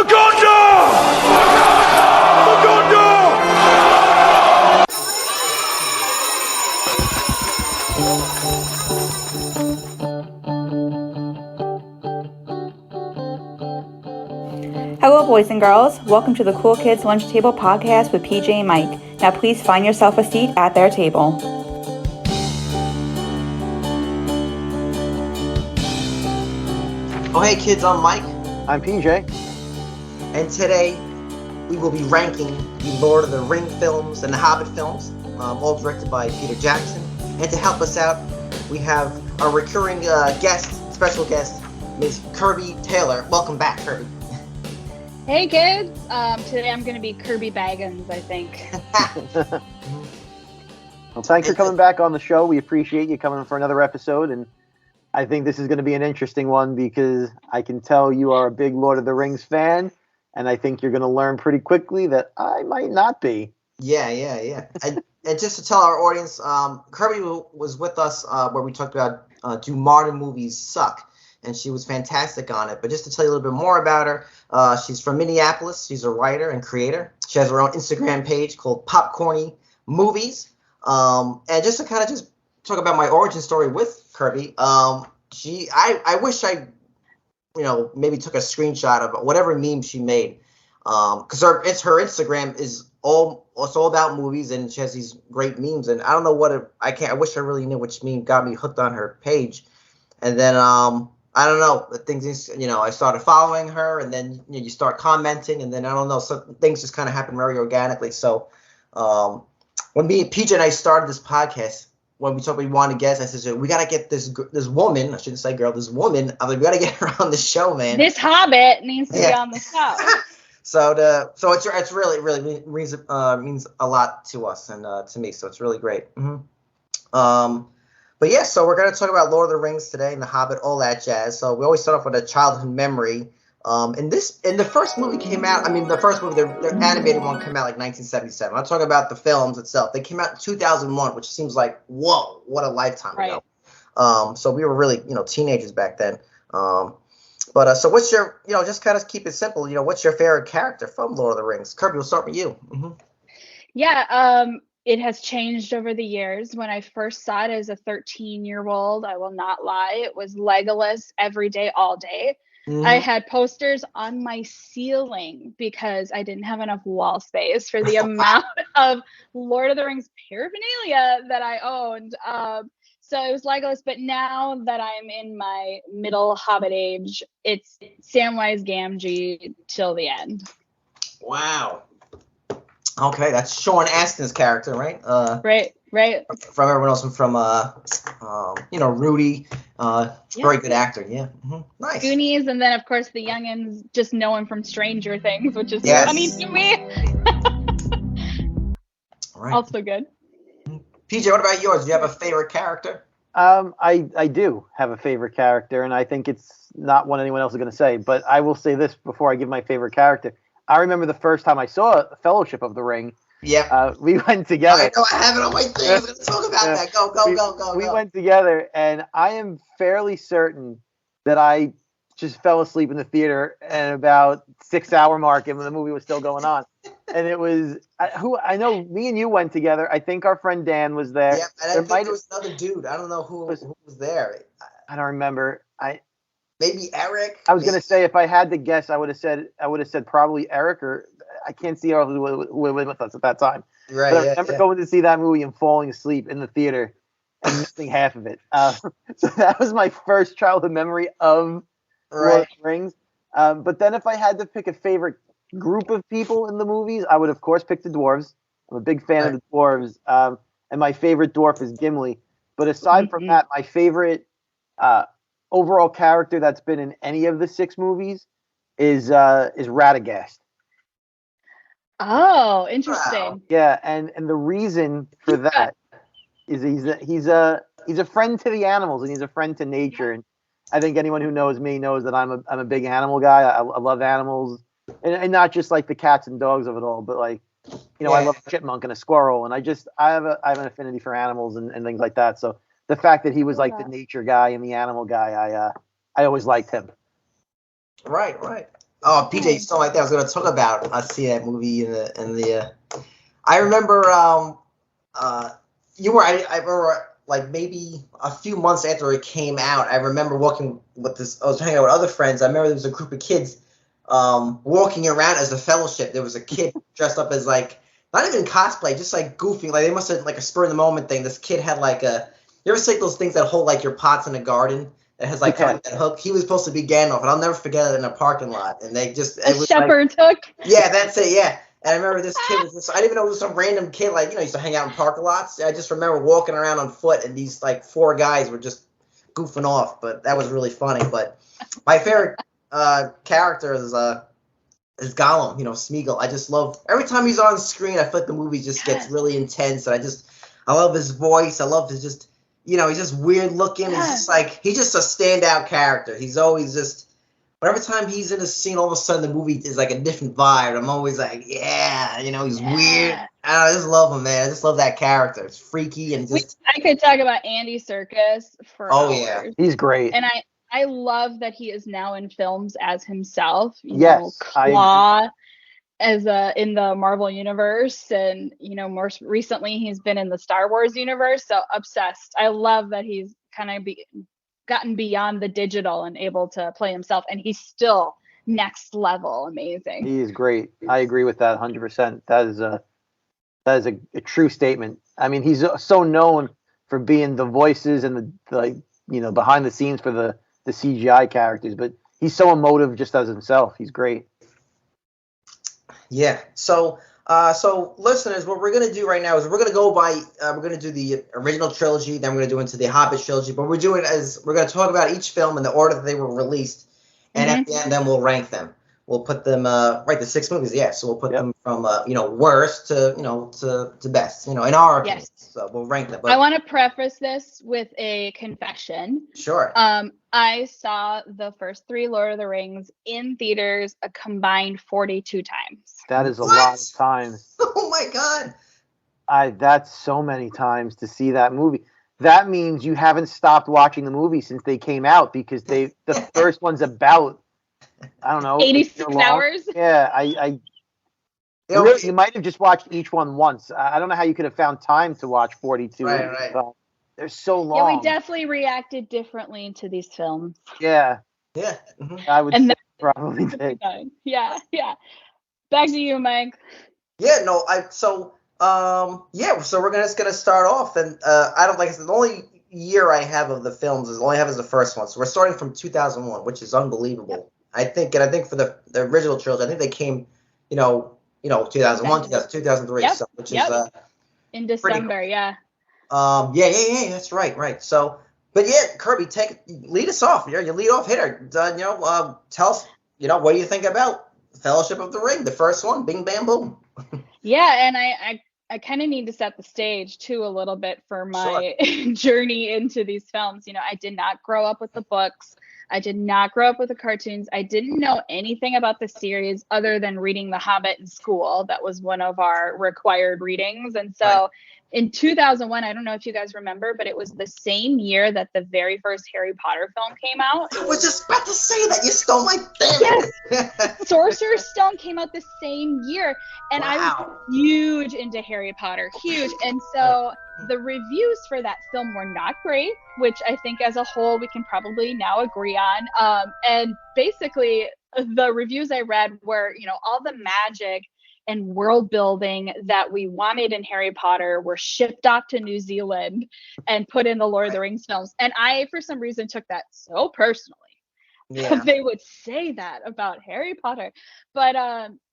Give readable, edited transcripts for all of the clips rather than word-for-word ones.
Hello, boys and girls. Welcome to the Cool Kids Lunch Table Podcast with PJ and Mike. Now, please find yourself a seat at their table. Oh, hey, kids, I'm Mike. I'm PJ. And today, we will be ranking the Lord of the Ring films and the Hobbit films, all directed by Peter Jackson. And to help us out, we have our recurring special guest, Ms. Kirby Taylor. Welcome back, Kirby. Hey kids, today I'm going to be Kirby Baggins, I think. Well, thanks for coming back on the show. We appreciate you coming for another episode, and I think this is going to be an interesting one because I can tell you are a big Lord of the Rings fan, and I think you're going to learn pretty quickly that I might not be. Yeah. And just to tell our audience, Kirby was with us where we talked about do modern movies suck? And she was fantastic on it. But just to tell you a little bit more about her, she's from Minneapolis. She's a writer and creator. She has her own Instagram page called Popcorny Movies. And just to kind of just talk about my origin story with Kirby, I wish I, maybe took a screenshot of whatever meme she made. Because her Instagram is all about movies, and she has these great memes. And I don't know I wish I really knew which meme got me hooked on her page. And then I don't know, things, I started following her, and then you start commenting, and then I don't know, so things just kind of happen very organically. So when me and PJ and I started this podcast, when we wanted guests, I said, we got to get this woman, I shouldn't say girl, this woman, I mean, we got to get her on the show, man. This Hobbit needs to be on the show. So it's really means a lot to us and to me, so it's really great. Mm-hmm. But yeah, so we're going to talk about Lord of the Rings today and The Hobbit, all that jazz. So we always start off with a childhood memory. And the first movie came out, the animated one came out like 1977. I'm talking about the films itself. They came out in 2001, which seems like, whoa, what a lifetime ago. So we were really, teenagers back then. So what's your, just kind of keep it simple, what's your favorite character from Lord of the Rings? Kirby, we'll start with you. Mm-hmm. Yeah, it has changed over the years. When I first saw it as a 13-year-old, I will not lie, it was Legolas every day, all day. Mm-hmm. I had posters on my ceiling because I didn't have enough wall space for the amount of Lord of the Rings paraphernalia that I owned. So it was Legolas, but now that I'm in my middle Hobbit age, it's Samwise Gamgee till the end. Wow. Okay, that's Sean Astin's character, right? Right. From everyone else, from Rudy. Very good actor, yeah. Mm-hmm. Nice. Goonies, and then of course the youngins just know him from Stranger Things, which is funny to me. Right. Also good. PJ, what about yours? Do you have a favorite character? I do have a favorite character, and I think it's not one anyone else is going to say, but I will say this before I give my favorite character. I remember the first time I saw Fellowship of the Ring. Yeah. We went together. I know, I have it on my thing. I was going to talk about that. Go. We went together, and I am fairly certain that I just fell asleep in the theater at about 6-hour mark, and when the movie was still going on. And it was I know me and you went together. I think our friend Dan was there. Yeah, and I think there was another dude. I don't know who was there. I don't remember. Maybe Eric. I was gonna say, if I had to guess, I would have said probably Eric, or I can't see who was with us at that time. Right. But I remember going to see that movie and falling asleep in the theater and missing half of it. So that was my first childhood memory of Lord of the Rings. But then if I had to pick a favorite group of people in the movies, I would of course pick the dwarves. I'm a big fan of the dwarves, and my favorite dwarf is Gimli. But aside from that, my favorite overall character that's been in any of the 6 movies is Radagast. Oh, interesting. Wow. Yeah, and the reason for that is he's a friend to the animals, and he's a friend to nature. And I think anyone who knows me knows that I'm a big animal guy. I love animals, and not just like the cats and dogs of it all, but like I love a chipmunk and a squirrel, and I have an affinity for animals and things like that. So the fact that he was like the nature guy and the animal guy, I always liked him. Right. Oh, PJ, so like that. I was going to talk about seeing that movie in the. I remember you were. I remember like maybe a few months after it came out. I remember walking with this. I was hanging out with other friends. I remember there was a group of kids walking around as a fellowship. There was a kid dressed up as like not even cosplay, just like goofing. Like they must have like a spur of the moment thing. This kid had like a. You ever see those things that hold like your pots in a garden? It has like kind of that hook. He was supposed to be Gandalf, and I'll never forget it in a parking lot. And they just it was shepherd's hook. Yeah, that's it. Yeah, and I remember this kid was I didn't even know it was some random kid like used to hang out in parking lots. I just remember walking around on foot, and these like 4 guys were just goofing off. But that was really funny. But my favorite character is Gollum. Smeagol. I just love every time he's on screen. I feel like the movie just gets really intense, and I love his voice. I love his just. He's just weird looking. He's just a standout character. He's always just, whatever time he's in a scene, all of a sudden the movie is like a different vibe. I'm always like, he's weird. I just love him, man. I just love that character. It's freaky and just. I could talk about Andy Serkis for hours. Yeah. He's great. And I love that he is now in films as himself. Yes. Claw as in the Marvel universe, and more recently he's been in the Star Wars universe. So obsessed. I love that he's kind of gotten beyond the digital and able to play himself, and he's still next level amazing. He is great. I agree with that 100%. That is a true statement. I mean, he's so known for being the voices and the behind the scenes for the CGI characters, but he's so emotive just as himself. He's great. Yeah. So listeners, what we're gonna do right now is we're gonna do the original trilogy, then we're gonna do into the Hobbit trilogy. But we're gonna talk about each film in the order that they were released, and at the end, then we'll rank them. We'll put them the 6 movies. Yeah. So we'll put them from worst to best. In our opinion. Yes. So we'll rank them. But I want to preface this with a confession. Sure. I saw the first 3 Lord of the Rings in theaters a combined 42 times. That is a lot of times. Oh my God. That's so many times to see that movie. That means you haven't stopped watching the movie since they came out, because the first one's about, I don't know, 86 hours. Yeah, you might have just watched each one once. I don't know how you could have found time to watch 42. Right. They're so long. Yeah, we definitely reacted differently to these films. Yeah. Yeah. I would say probably did. Yeah. Back to you, Mike. Yeah, no, so we're just gonna start off, and I don't like the only year I have of the films is the first one. So we're starting from 2001, which is unbelievable. Yep. I think for the original trilogy, I think they came, 2001, 2003, yep. So, which is pretty in December, cool. Yeah. Yeah, that's right. So, but yeah, Kirby, lead us off. You're your lead off hitter. Tell us, what do you think about Fellowship of the Ring, the first one? Bing, bam, boom. Yeah, and I kind of need to set the stage too a little bit for my journey into these films. I did not grow up with the books. I did not grow up with the cartoons. I didn't know anything about the series other than reading The Hobbit in school. That was one of our required readings. And so in 2001, I don't know if you guys remember, but it was the same year that the very first Harry Potter film came out. I was just about to say that. You stole my thing. Yes. Sorcerer's Stone came out the same year. And I was huge into Harry Potter. Huge. And so the reviews for that film were not great, which I think as a whole we can probably now agree on. And basically the reviews I read were, all the magic and world building that we wanted in Harry Potter were shipped off to New Zealand and put in the Lord of the Rings films. And I, for some reason, took that so personally. Yeah. They would say that about Harry Potter. But,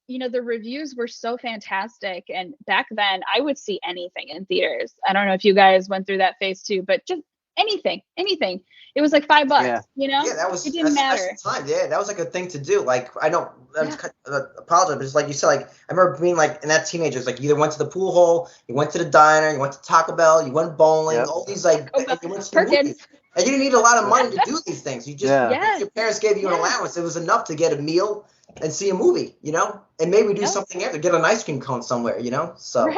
the reviews were so fantastic. And back then, I would see anything in theaters. I don't know if you guys went through that phase too, but just anything. It was like $5, Yeah, it didn't matter. Time. Yeah, that was like a thing to do. Like, I don't apologize, but just like you said, like I remember being like in that teenager, like you either went to the pool hall, you went to the diner, you went to Taco Bell, you went bowling, all these like you went to the movies. And you didn't need a lot of money to do these things. You just your parents gave you an allowance. It was enough to get a meal and see a movie, and maybe do something after, get an ice cream cone somewhere, So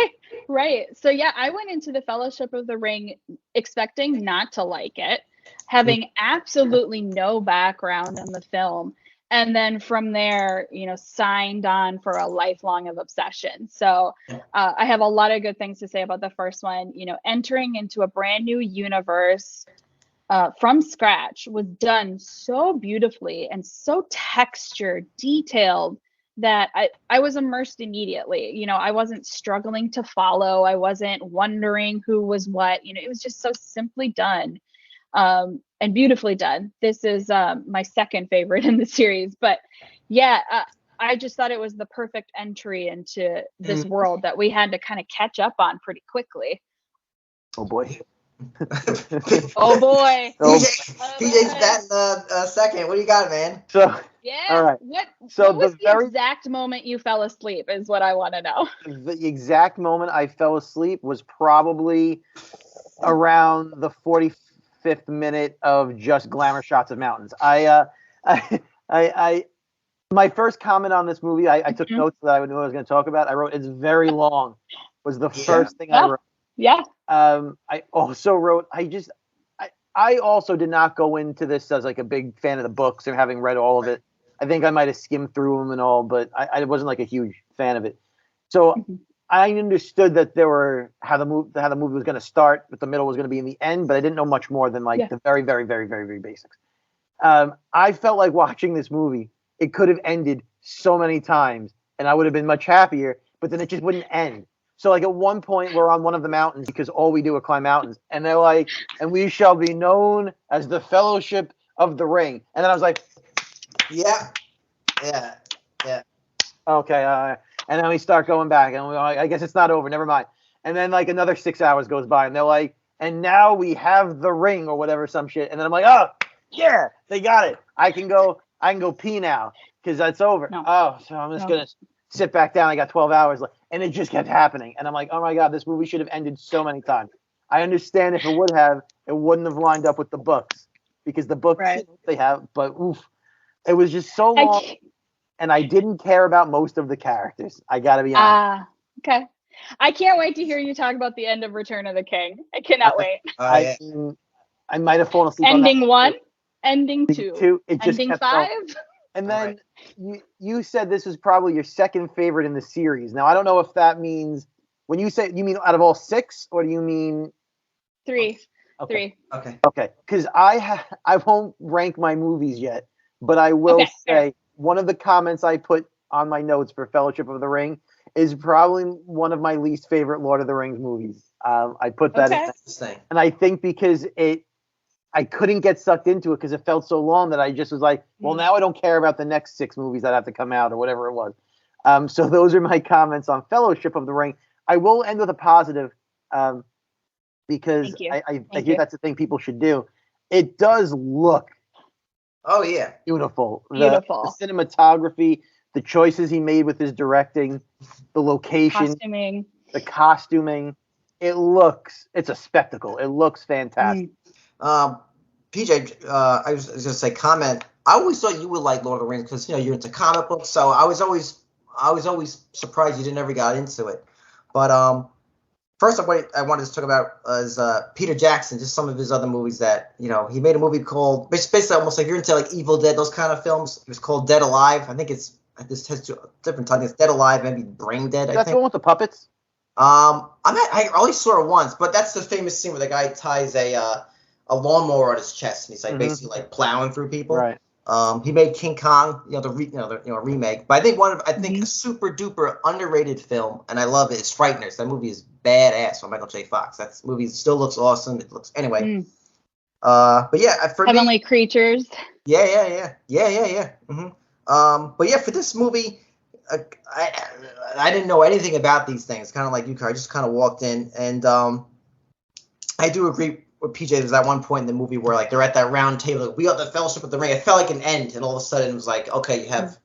right. So yeah, I went into the Fellowship of the Ring expecting not to like it, having absolutely no background on the film. And then from there, signed on for a lifelong of obsession. So I have a lot of good things to say about the first one. Entering into a brand new universe from scratch was done so beautifully and so textured, detailed, that I was immersed immediately. I wasn't struggling to follow. I wasn't wondering who was what. It was just so simply done. And beautifully done. This is my second favorite in the series, but yeah, I just thought it was the perfect entry into this world that we had to kind of catch up on pretty quickly. Oh boy. Oh boy. PJ's that in a second. What do you got, man? So yeah. All right. What was the exact moment you fell asleep is what I want to know. The exact moment I fell asleep was probably around the 45th minute of just glamour shots of mountains. My first comment on this movie, I took notes that I knew I was going to talk about. I wrote, "It's very long," was the first thing I wrote. Yeah. I also wrote, I also did not go into this as like a big fan of the books and having read all of it. I think I might have skimmed through them and all, but I wasn't like a huge fan of it. So I understood that there were how the movie was going to start, but the middle was going to be in the end, but I didn't know much more than the very, very, very, very, very basics. I felt like watching this movie, it could have ended so many times, and I would have been much happier, but then it just wouldn't end. So like at one point, we're on one of the mountains because all we do is climb mountains, and they're like, "And we shall be known as the Fellowship of the Ring," and then I was like, "Yeah." Okay, and then we start going back, and I guess it's not over. Never mind. And then like another 6 hours goes by, and they're like, "And now we have the ring," or whatever, some shit. And then I'm like, "Oh, yeah, they got it. I can go pee now because that's over." No. Oh, so I'm just gonna sit back down. I got 12 hours left, and it just kept happening. And I'm like, "Oh my god, this movie should have ended so many times." I understand if it would have, it wouldn't have lined up with the books because the books they have, but oof, it was just so long. And I didn't care about most of the characters. I gotta be honest. Okay. I can't wait to hear you talk about the end of Return of the King. I cannot wait. I might have fallen asleep. Ending on that. 1, ending 2, it just ending 5. And then you said this was probably your second favorite in the series. Now I don't know if that means when you say you mean out of all 6, or do you mean 3? Okay. 3. Okay. Because I won't rank my movies yet, but I will say. One of the comments I put on my notes for Fellowship of the Ring is probably one of my least favorite Lord of the Rings movies. I put that in, and I think because I couldn't get sucked into it because it felt so long that I just was like, well, now I don't care about the next 6 movies that have to come out or whatever it was. So those are my comments on Fellowship of the Ring. I will end with a positive because I hear that's the thing people should do. It does look. Oh yeah, beautiful. The cinematography, the choices he made with his directing, the location, the costuming. It's a spectacle. It looks fantastic. PJ, I was gonna say comment. I always thought you would like Lord of the Rings because you're into comic books. So I was always surprised you never got into it. But first, I wanted to talk about is Peter Jackson, just some of his other movies that, he made a movie called, basically almost like you're into like Evil Dead, those kind of films. It was called Dead Alive. I think this has 2 different titles. Dead Alive, maybe Brain Dead. That's the one with the puppets? I only saw it once, but that's the famous scene where the guy ties a lawnmower on his chest and he's like basically like plowing through people. Right. He made King Kong, the remake. But I think a super duper underrated film, and I love it. Is Frighteners. That movie is badass from Michael J. Fox. That movie still looks awesome. It looks anyway. But yeah, for Heavenly Creatures. Yeah. But yeah, for this movie, I didn't know anything about these things. Kind of like you, I just kind of walked in, and I do agree with PJ. There's that one point in the movie where like they're at that round table, like, we got the Fellowship of the Ring. It felt like an end, and all of a sudden it was like, okay, you have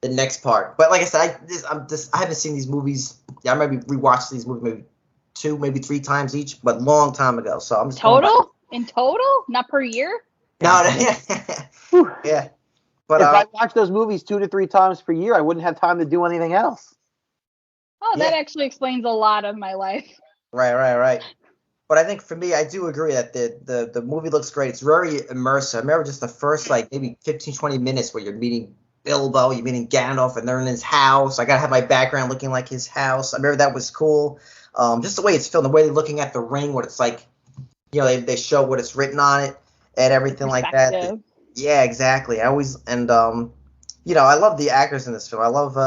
the next part. But like I said, I haven't seen these movies. Yeah, I maybe rewatched these movies maybe 2, maybe 3 times each, but long time ago. So I'm just in total, not per year. No, yeah. But if I watch those movies 2 to 3 times per year, I wouldn't have time to do anything else. Oh, that actually explains a lot of my life. Right. But I think for me, I do agree that the movie looks great. It's very immersive. I remember just the first like maybe 15, 20 minutes where you're meeting Bilbo, you meaning Gandalf, and they're in his house. I gotta have my background looking like his house. I remember that was cool. Just the way it's filmed, the way they're looking at the ring, what it's like, they show what it's written on it and everything like that. Yeah, exactly. I always, and I love the actors in this film. I love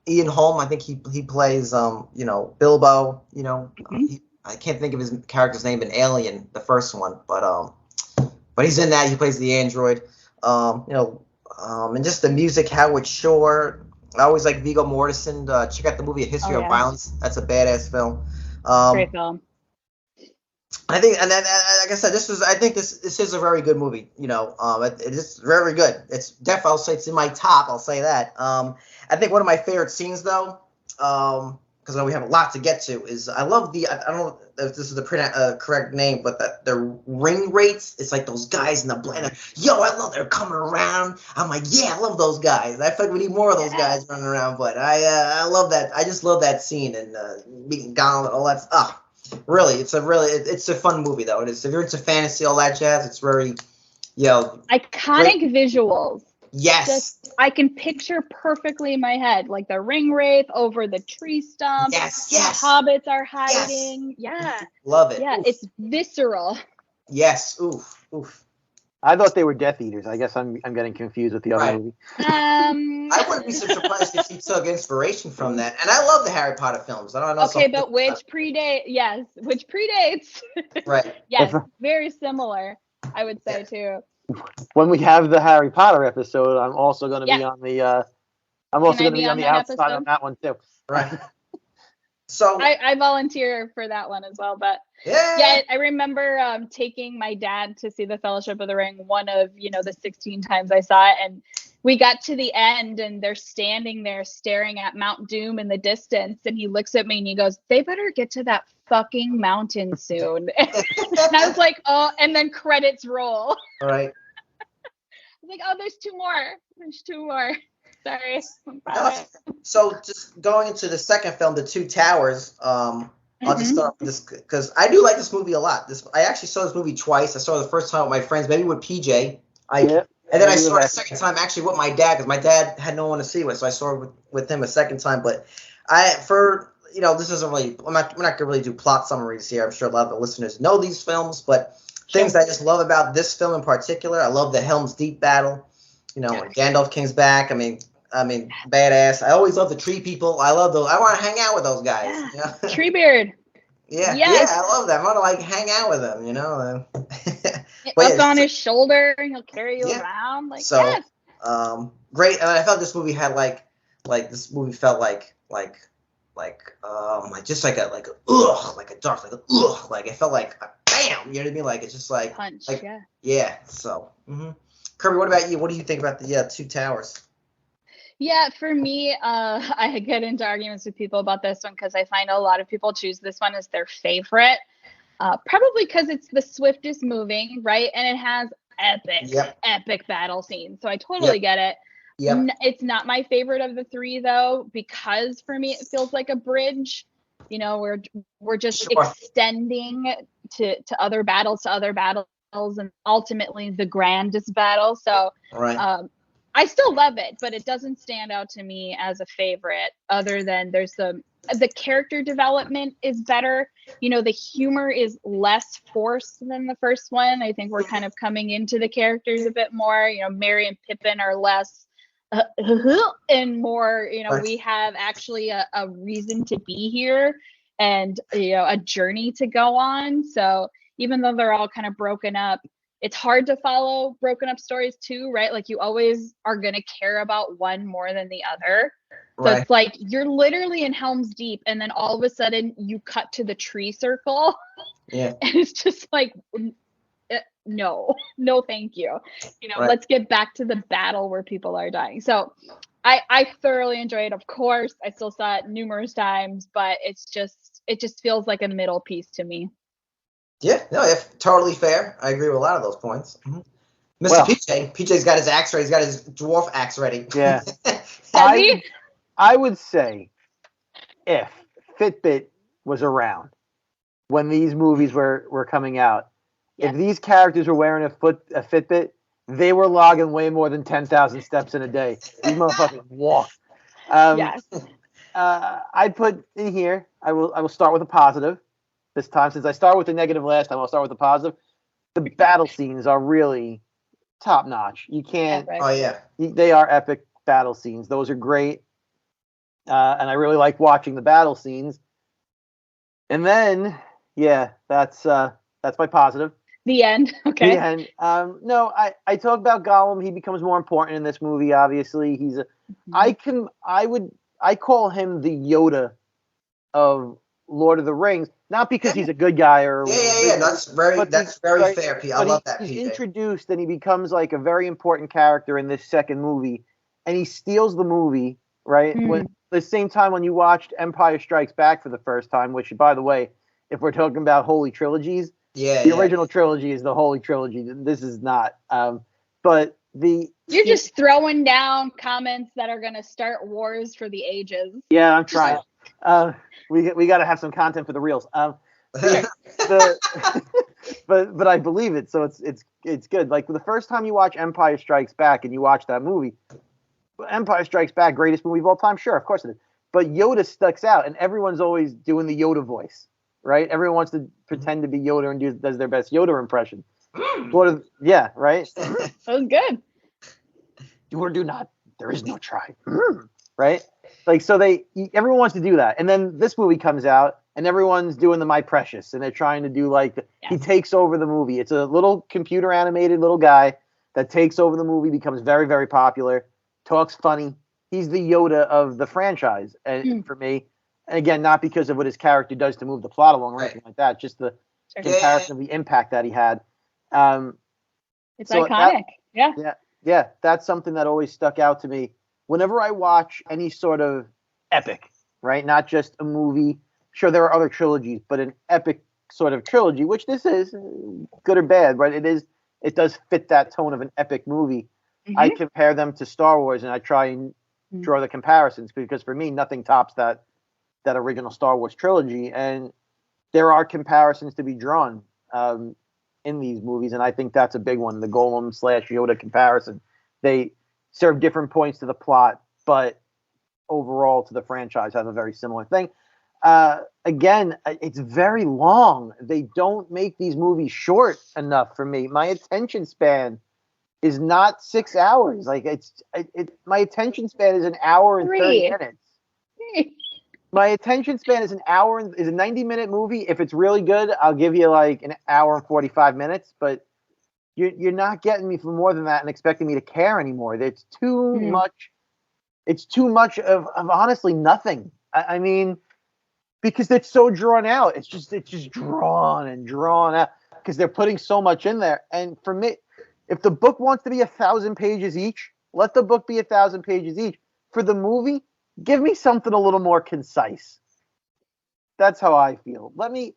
Ian Holm. I think he plays Bilbo. I can't think of his character's name in Alien, the first one, but he's in that. He plays the android. And just the music, Howard Shore. I always like Viggo Mortensen. Check out the movie A History of Violence. That's a badass film. Great film. I think, and then, like I said, this is a very good movie. It is very good. It's definitely, I'll say it's in my top. I'll say that. I think one of my favorite scenes, though, because we have a lot to get to, is I love I don't know if this is the correct name, but the ring rates. It's like those guys in the blender. Yo, I love they're coming around. I'm like, yeah, I love those guys. I feel like we need more of those guys running around. But I love that. I just love that scene and meeting Donald and all that stuff. Really, it's a fun movie though. It is. If you're into fantasy, all that jazz, it's very, iconic visuals. Yes. I can picture perfectly in my head, like the ring wraith over the tree stump. Yes. The hobbits are hiding. Yes. Yeah. Love it. Yeah, oof. It's visceral. Yes. Oof. I thought they were Death Eaters. I guess I'm getting confused with the other movie. I wouldn't be so surprised if he took inspiration from that. And I love the Harry Potter films. I don't know. Okay, but which predates? Right. Yes, very similar, I would say too. When we have the Harry Potter episode, I'm also going to be on the. I'm also going to be on the outside episode? On that one too. Right. So I volunteer for that one as well, but yeah, I remember taking my dad to see the Fellowship of the Ring, one of the 16 times I saw it, and we got to the end and they're standing there staring at Mount Doom in the distance, and he looks at me and he goes, "They better get to that fucking mountain soon." And I was like, oh, and then credits roll. All right. I was like, oh, there's two more. Sorry. So just going into the second film, The Two Towers, I'll just start with this because I do like this movie a lot. I actually saw this movie twice. I saw it the first time with my friends, maybe with PJ. And then I saw it a second time actually with my dad because my dad had no one to see with, so I saw it with him a second time. But this isn't really. We're not gonna really do plot summaries here. I'm sure a lot of the listeners know these films, but things I just love about this film in particular, I love the Helm's Deep battle. When Gandalf comes back, I mean, badass. I always love the tree people. I love those. I want to hang out with those guys. Yeah. Treebeard. Yeah, yes. Yeah, I love them. I want to hang out with them. Up on his shoulder, and he'll carry you around. Great. And I felt this movie had this movie felt like just like a dark it felt like a bam. You know what I mean? Like it's just like punch. Yeah. So. Kirby, what about you? What do you think about the Two Towers? Yeah, for me, I get into arguments with people about this one because I find a lot of people choose this one as their favorite, probably because it's the swiftest moving, right? And it has epic battle scenes. So I totally get it. Yep. It's not my favorite of the three, though, because for me, it feels like a bridge. We're just extending to other battles, and ultimately the grandest battle. So I still love it, but it doesn't stand out to me as a favorite other than there's the character development is better. The humor is less forced than the first one. I think we're kind of coming into the characters a bit more. Merry and Pippin are less and more, we have actually a reason to be here and, a journey to go on. So even though they're all kind of broken up, it's hard to follow broken up stories too, right? Like you always are going to care about one more than the other. So it's like you're literally in Helm's Deep and then all of a sudden you cut to the tree circle. Yeah. And it's just like, no, thank you. Let's get back to the battle where people are dying. So I thoroughly enjoyed it. Of course, I still saw it numerous times, but it just feels like a middle piece to me. Yeah, no, totally fair. I agree with a lot of those points. Mm-hmm. Mr. PJ's got his axe ready. He's got his dwarf axe ready. Yeah. I would say if Fitbit was around when these movies were coming out, if these characters were wearing a Fitbit, they were logging way more than 10,000 steps in a day. These motherfuckers walk. Yes. I put in here. I will start with a positive this time. Since I started with the negative last time, I'll start with the positive. The battle scenes are really top notch. You can't. Epic. Oh yeah. They are epic battle scenes. Those are great, and I really like watching the battle scenes. And then, yeah, that's my positive. The end. Okay. The end. No, I talk about Gollum. He becomes more important in this movie. Obviously, he's a. I call him the Yoda of Lord of the Rings, not because he's a good guy or Yeah. That's very right, fair, Pete. I love that. He's PJ. introduced and he becomes like a very important character in this second movie, and he steals the movie. Right when the same time when you watched Empire Strikes Back for the first time, which by the way, if we're talking about holy trilogies, the original trilogy is the holy trilogy. This is not. But you're just throwing down comments that are going to start wars for the ages. Yeah, I'm trying. We got to have some content for the reels. But I believe it, so it's good. Like the first time you watch Empire Strikes Back and you watch that movie, Empire Strikes Back, greatest movie of all time. Sure, of course it is. But Yoda sticks out, and everyone's always doing the Yoda voice, right? Everyone wants to pretend to be Yoda and does their best Yoda impression. Yeah, right. That was good. Do or do not. There is no try. Right? Like, so everyone wants to do that. And then this movie comes out and everyone's doing the My Precious and they're trying to do he takes over the movie. It's a little computer animated little guy that takes over the movie, becomes very, very popular, talks funny. He's the Yoda of the franchise for me. And again, not because of what his character does to move the plot along or anything like that, just the comparison of the impact that he had. It's iconic. Yeah, that's something that always stuck out to me. Whenever I watch any sort of epic, right? Not just a movie. Sure, there are other trilogies, but an epic sort of trilogy, which this is, good or bad, right? It does fit that tone of an epic movie. I compare them to Star Wars, and I try and draw the comparisons because for me, nothing tops that original Star Wars trilogy. And there are comparisons to be drawn in these movies, and I think that's a big one, the Golem / Yoda comparison. They serve different points to the plot, but overall to the franchise have a very similar thing. Again, it's very long. They don't make these movies short enough for me. My attention span is not 6 hours. Like my attention span is an hour and 30 minutes. My attention span is is a 90-minute movie. If it's really good, I'll give you like an hour and 45 minutes, but you're not getting me for more than that and expecting me to care anymore. It's too much. It's too much of honestly nothing. I mean, because it's so drawn out. It's just drawn and drawn out because they're putting so much in there. And for me, if the book wants to be 1,000 pages each, let the book be 1,000 pages each. For the movie, give me something a little more concise. That's how I feel. Let me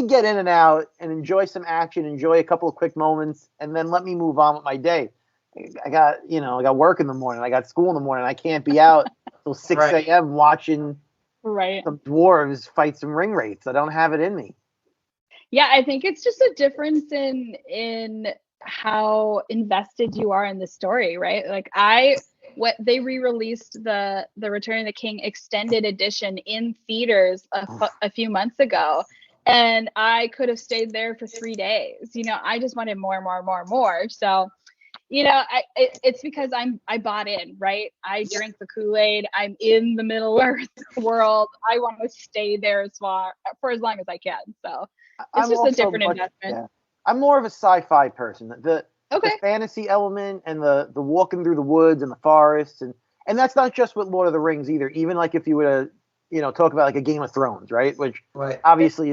get in and out and enjoy some action, enjoy a couple of quick moments, and then let me move on with my day. I got work in the morning. I got school in the morning. I can't be out till 6 a.m. watching some dwarves fight some ring wraiths. I don't have it in me. Yeah, I think it's just a difference in how invested you are in the story, right? Like they re-released the Return of the King extended edition in theaters a few months ago, and I could have stayed there for 3 days. I just wanted more. So, it's because I bought in, right? I drank the Kool-Aid. I'm in the Middle Earth world. I want to stay there for as long as I can. So it's just a different investment. Yeah. I'm more of a sci-fi person. The fantasy element and the walking through the woods and the forests and that's not just with Lord of the Rings either. Even like if you were to talk about like a Game of Thrones, right? Which obviously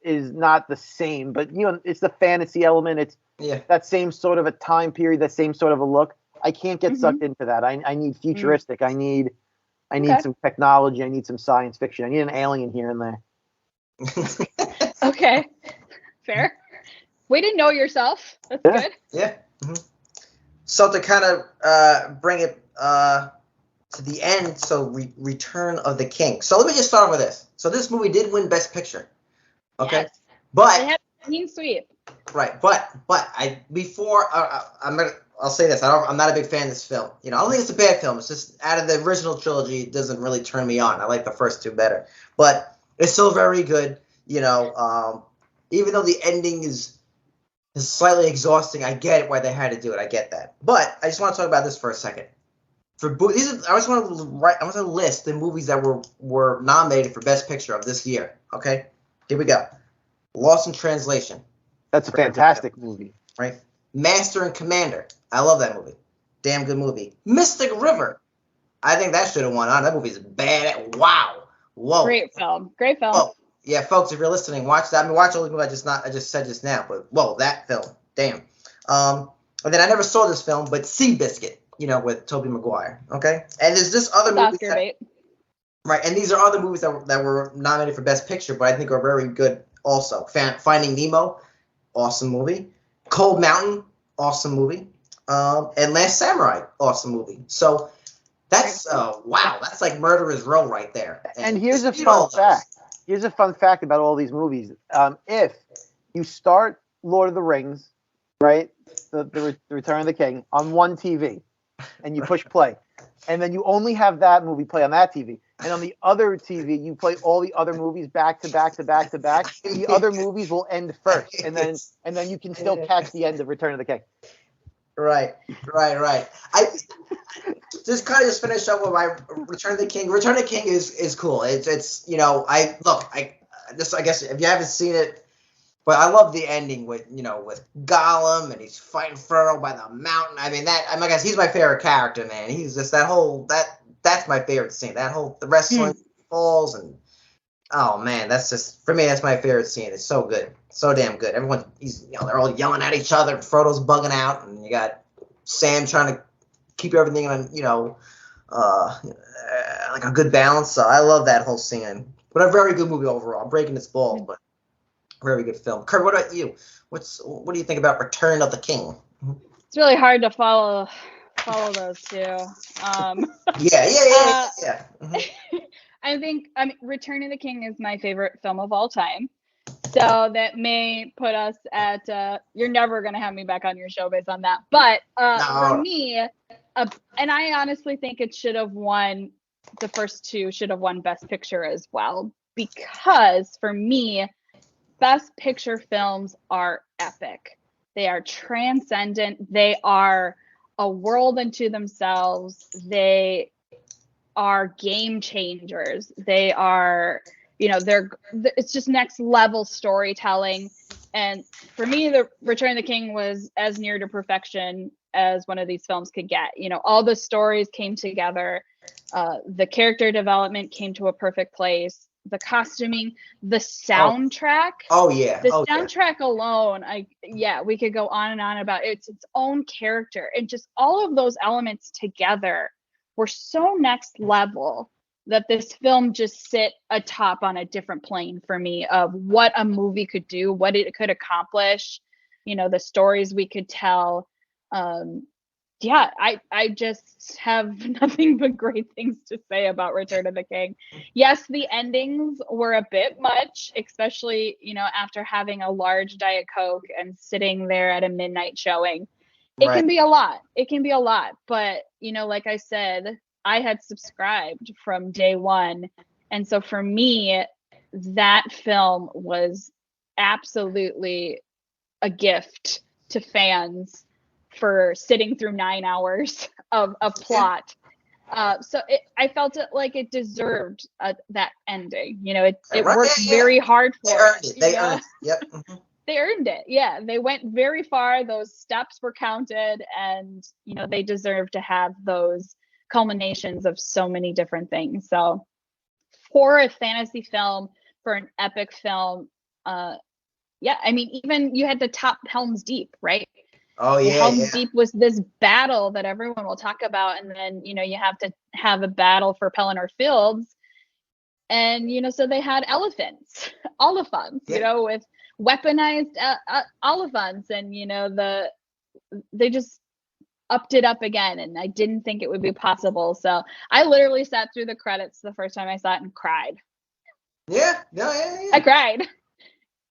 is not the same, but it's the fantasy element. It's that same sort of a time period, that same sort of a look. I can't get sucked into that. I need futuristic. I need some technology. I need some science fiction. I need an alien here and there. Okay, fair. Way to know yourself. That's good. Yeah. So to kind of bring it to the end, so Return of the King. So let me just start with this. So this movie did win Best Picture. Okay, yes. but it had a clean sweep. Right, but I'll say this. I'm not a big fan of this film. I don't think it's a bad film. It's just out of the original trilogy, it doesn't really turn me on. I like the first two better, but it's still very good. Even though the ending is slightly exhausting, I get why they had to do it. I get that. But I just want to talk about this for a second. I just want to list the movies that were nominated for Best Picture of this year. Okay, here we go. Lost in Translation. That's a fantastic movie. Right. Master and Commander. I love that movie. Damn good movie. Mystic River. I think that should have won on. That movie's bad. Wow. Whoa. Great film. Great film. Whoa. Yeah, folks, if you're listening, watch that. I mean, watch all the movies I just said just now. But whoa, that film. Damn. And then I never saw this film, but Seabiscuit. With Tobey Maguire. Okay. And there's this other movie. Right. And these are other movies that were nominated for Best Picture, but I think are very good also. Finding Nemo. Awesome movie. Cold Mountain, awesome movie. And Last Samurai, awesome movie. So that's wow, that's like Murderer's Row right there. And here's a fun fact. Here's a fun fact about all these movies. If you start Lord of the Rings, right, the Return of the King on one TV, and you push play, and then you only have that movie play on that TV. And on the other TV, you play all the other movies back to back to back to back. The other movies will end first, and then you can still catch the end of Return of the King. Right. I just finish up with my Return of the King. Return of the King is cool. It's I guess if you haven't seen it, but I love the ending with Gollum and he's fighting Frodo by the mountain. I guess he's my favorite character, man. He's just that's my favorite scene. The wrestling falls and oh man, that's just for me. That's my favorite scene. It's so good, so damn good. Everyone, they're all yelling at each other. Frodo's bugging out, and you got Sam trying to keep everything on like a good balance. So I love that whole scene. But a very good movie overall. I'm breaking its balls, but very good film. Kurt, what about you? What do you think about Return of the King? It's really hard to follow those two. Yeah. Mm-hmm. Return of the King is my favorite film of all time. So that may put us at, you're never going to have me back on your show based on that. But No. For me, and I honestly think it should have won, the first two should have won Best Picture as well. Because for me, Best Picture films are epic. They are transcendent. They are a world unto themselves. They are game changers. They are, it's just next level storytelling. And for me, the Return of the King was as near to perfection as one of these films could get. All the stories came together. The character development came to a perfect place. The costuming, the soundtrack. Oh yeah. The soundtrack alone, we could go on and on about it. It's its own character, and just all of those elements together were so next level that this film just sit atop on a different plane for me of what a movie could do, what it could accomplish, the stories we could tell. I just have nothing but great things to say about Return of the King. Yes, the endings were a bit much, especially, after having a large Diet Coke and sitting there at a midnight showing. It can be a lot. But, like I said, I had subscribed from day one. And so for me, that film was absolutely a gift to fans for sitting through 9 hours of plot. I felt it like it deserved that ending. It worked very hard for it. They earned it. Yep. Mm-hmm. They earned it. Yeah, they went very far. Those steps were counted, and they deserve to have those culminations of so many different things. So for a fantasy film, for an epic film, even you had to top Helm's Deep, right? Oh yeah. Helm's Deep was this battle that everyone will talk about, and then you have to have a battle for Pelennor Fields, and so they had oliphants, with weaponized oliphants, and they just upped it up again, and I didn't think it would be possible. So I literally sat through the credits the first time I saw it and cried. Yeah. I cried.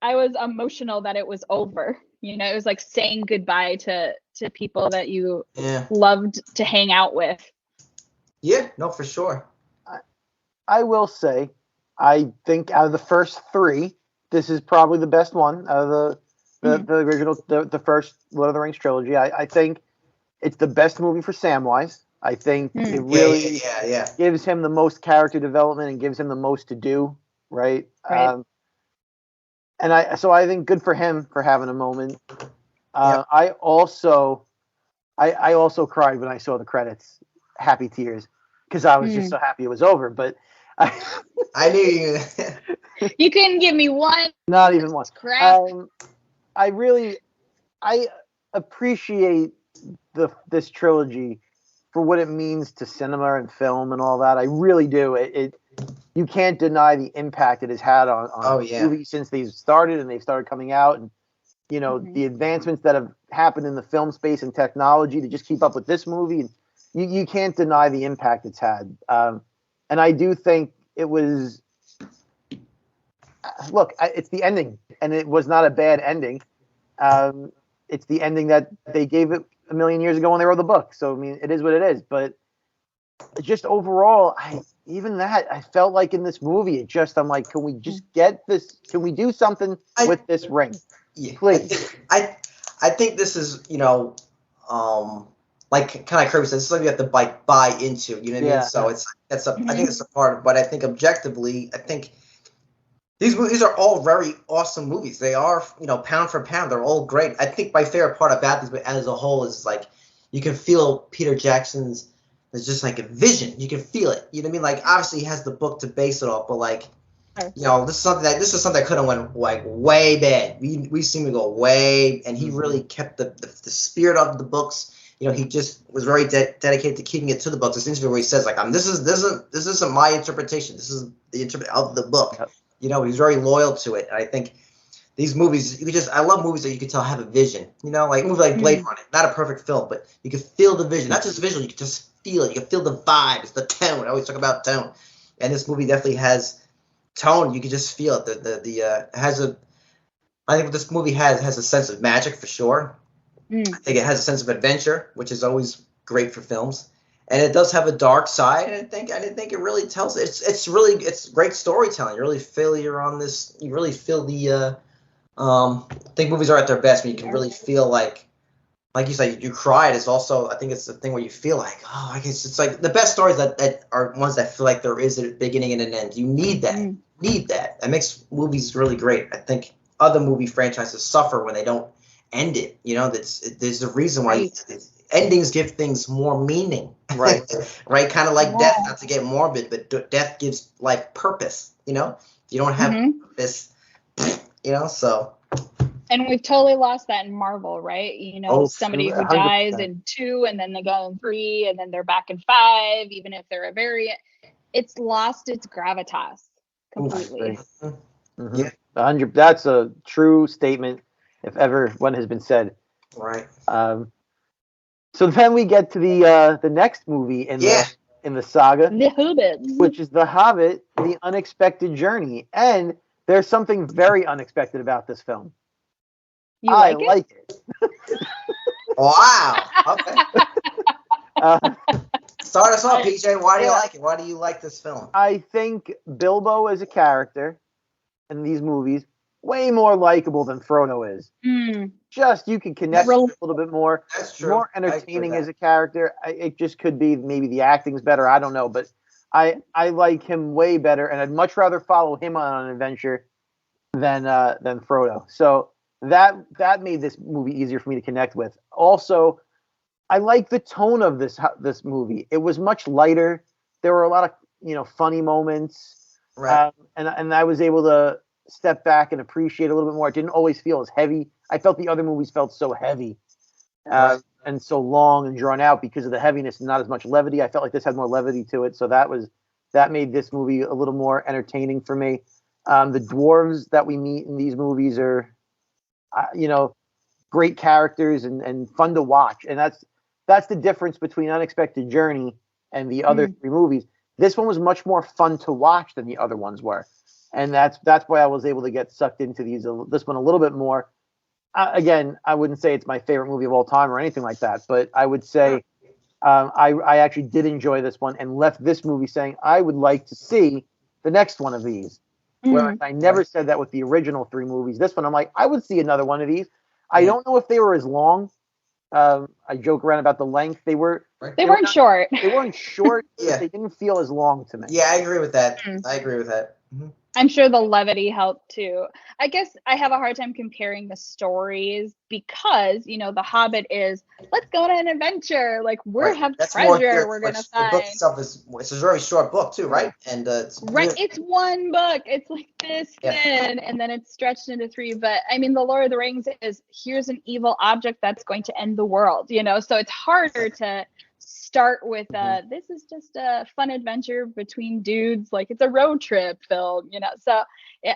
I was emotional that it was over. You know, it was like saying goodbye to people that you Yeah. loved to hang out with. Yeah, no, for sure. I will say, I think out of the first three, this is probably the best one out of the original, the first Lord of the Rings trilogy. I think it's the best movie for Samwise. I think it really gives him the most character development and gives him the most to do, right? Right. And I think good for him for having a moment. I also cried when I saw the credits, happy tears, because I was just so happy it was over. But I knew you. You couldn't give me one. Not even one. Crap. I appreciate this trilogy for what it means to cinema and film and all that. I really do. You can't deny the impact it has had on movies since they've started and they've started coming out, and you know the advancements that have happened in the film space and technology to just keep up with this movie. And you can't deny the impact it's had. And I do think it was. Look, it's the ending, and it was not a bad ending. It's the ending that they gave it a million years ago when they wrote the book. So, I mean, it is what it is. But just overall, I felt like in this movie, I'm like, can we just get this? Can we do something with this ring? Yeah, please. I think this is, like kind of Kirby said, this is something you have to buy into. You know what I mean? So I think it's a part of. But I think objectively, I think these movies are all very awesome movies. They are, pound for pound, they're all great. I think my favorite part about these as a whole is like you can feel Peter Jackson's. There's just like a vision. You can feel it. You know what I mean? Like obviously he has the book to base it off, but like, this is something that could have went like way bad. We seen it go way, and he really kept the spirit of the books. He just was very dedicated to keeping it to the books. This interview where he says like, this isn't my interpretation. This is the interpretation of the book. Yep. He's very loyal to it. And I think these movies, I love movies that you can tell have a vision. Like a movie like Blade Runner, not a perfect film, but you can feel the vision, not just visual. You can just feel it. You can feel the vibes, the tone. I always talk about tone, and this movie definitely has tone. You can just feel it. I think this movie has a sense of magic for sure. I think it has a sense of adventure, which is always great for films. And it does have a dark side, and I didn't think it really tells. It's great storytelling. You really feel you're on this. You really feel the. I think movies are at their best when you can really feel like you said, you cried. It's also, I think it's the thing where you feel like, oh, I guess it's like the best stories that are ones that feel like there is a beginning and an end. You need that. That makes movies really great. I think other movie franchises suffer when they don't end it. There's a reason why. Endings give things more meaning, right? Right, kind of like death. Not to get morbid, but death gives life purpose. If you don't have purpose, so. And we've totally lost that in Marvel, right? Somebody who 100%. dies in 2, and then they go in 3, and then they're back in 5, even if they're a variant. It's lost its gravitas completely. Yeah, 100. That's a true statement, if ever one has been said. Right. So then we get to the next movie in the saga, The Hobbit, which is The Hobbit: The Unexpected Journey, and there's something very unexpected about this film. I like it. Wow. Okay. Start us off, PJ. Why do you like it? Why do you like this film? I think Bilbo as a character in these movies way more likable than Frodo is. Just you can connect a little bit more. That's true. More entertaining as a character. It just could be maybe the acting's better. I don't know, but I like him way better, and I'd much rather follow him on an adventure than Frodo. So that made this movie easier for me to connect with. Also, I like the tone of this movie. It was much lighter. There were a lot of funny moments, right? And I was able to step back and appreciate a little bit more. It didn't always feel as heavy. I felt the other movies felt so heavy and so long and drawn out because of the heaviness and not as much levity. I felt like this had more levity to it, so that made this movie a little more entertaining for me. The dwarves that we meet in these movies are, great characters and fun to watch, and that's the difference between Unexpected Journey and the other 3 movies. This one was much more fun to watch than the other ones were. And that's why I was able to get sucked into this one a little bit more. again, I wouldn't say it's my favorite movie of all time or anything like that, but I would say I actually did enjoy this one and left this movie saying I would like to see the next one of these. Whereas I never said that with the original 3 movies. This one, I'm like, I would see another one of these. I don't know if they were as long. I joke around about the length. They weren't short. They weren't short. Yeah. But they didn't feel as long to me. Yeah, I agree with that. I agree with that. I'm sure the levity helped too. I guess I have a hard time comparing the stories because, The Hobbit is, let's go on an adventure. Like, have treasure we're going to find. The book itself it's a very short book too, right? And it's one book. It's like this thin, and then it's stretched into 3. But, I mean, The Lord of the Rings is, here's an evil object that's going to end the world, So it's harder to start with this is just a fun adventure between dudes, like it's a road trip film, so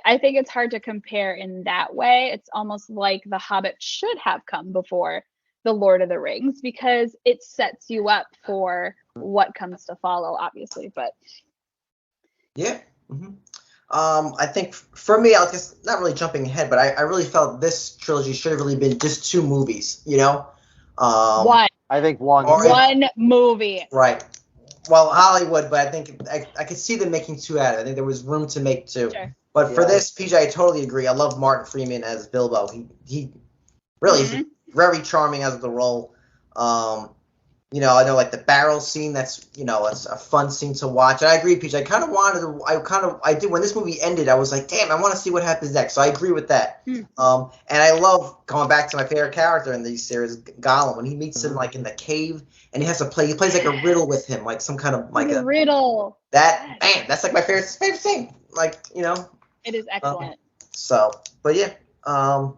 I think it's hard to compare in that way. It's almost like The Hobbit should have come before The Lord of the Rings because it sets you up for what comes to follow, obviously. But I think for me, I guess not really jumping ahead, but I really felt this trilogy should have really been just 2 movies, one. I think one movie. Right. Well, Hollywood, but I think I could see them making 2 out of it. I think there was room to make 2. Sure. But for this, PJ, I totally agree. I love Martin Freeman as Bilbo. He really is very charming as the role. I know like the barrel scene. That's it's a fun scene to watch. And I agree, PJ. I did when this movie ended. I was like, damn, I want to see what happens next. So I agree with that. And I love going back to my favorite character in these series, Gollum, when he meets him like in the cave and he has to play. He plays like a riddle with him, like some kind of like a riddle. That's like my favorite thing. Like it is excellent. But yeah.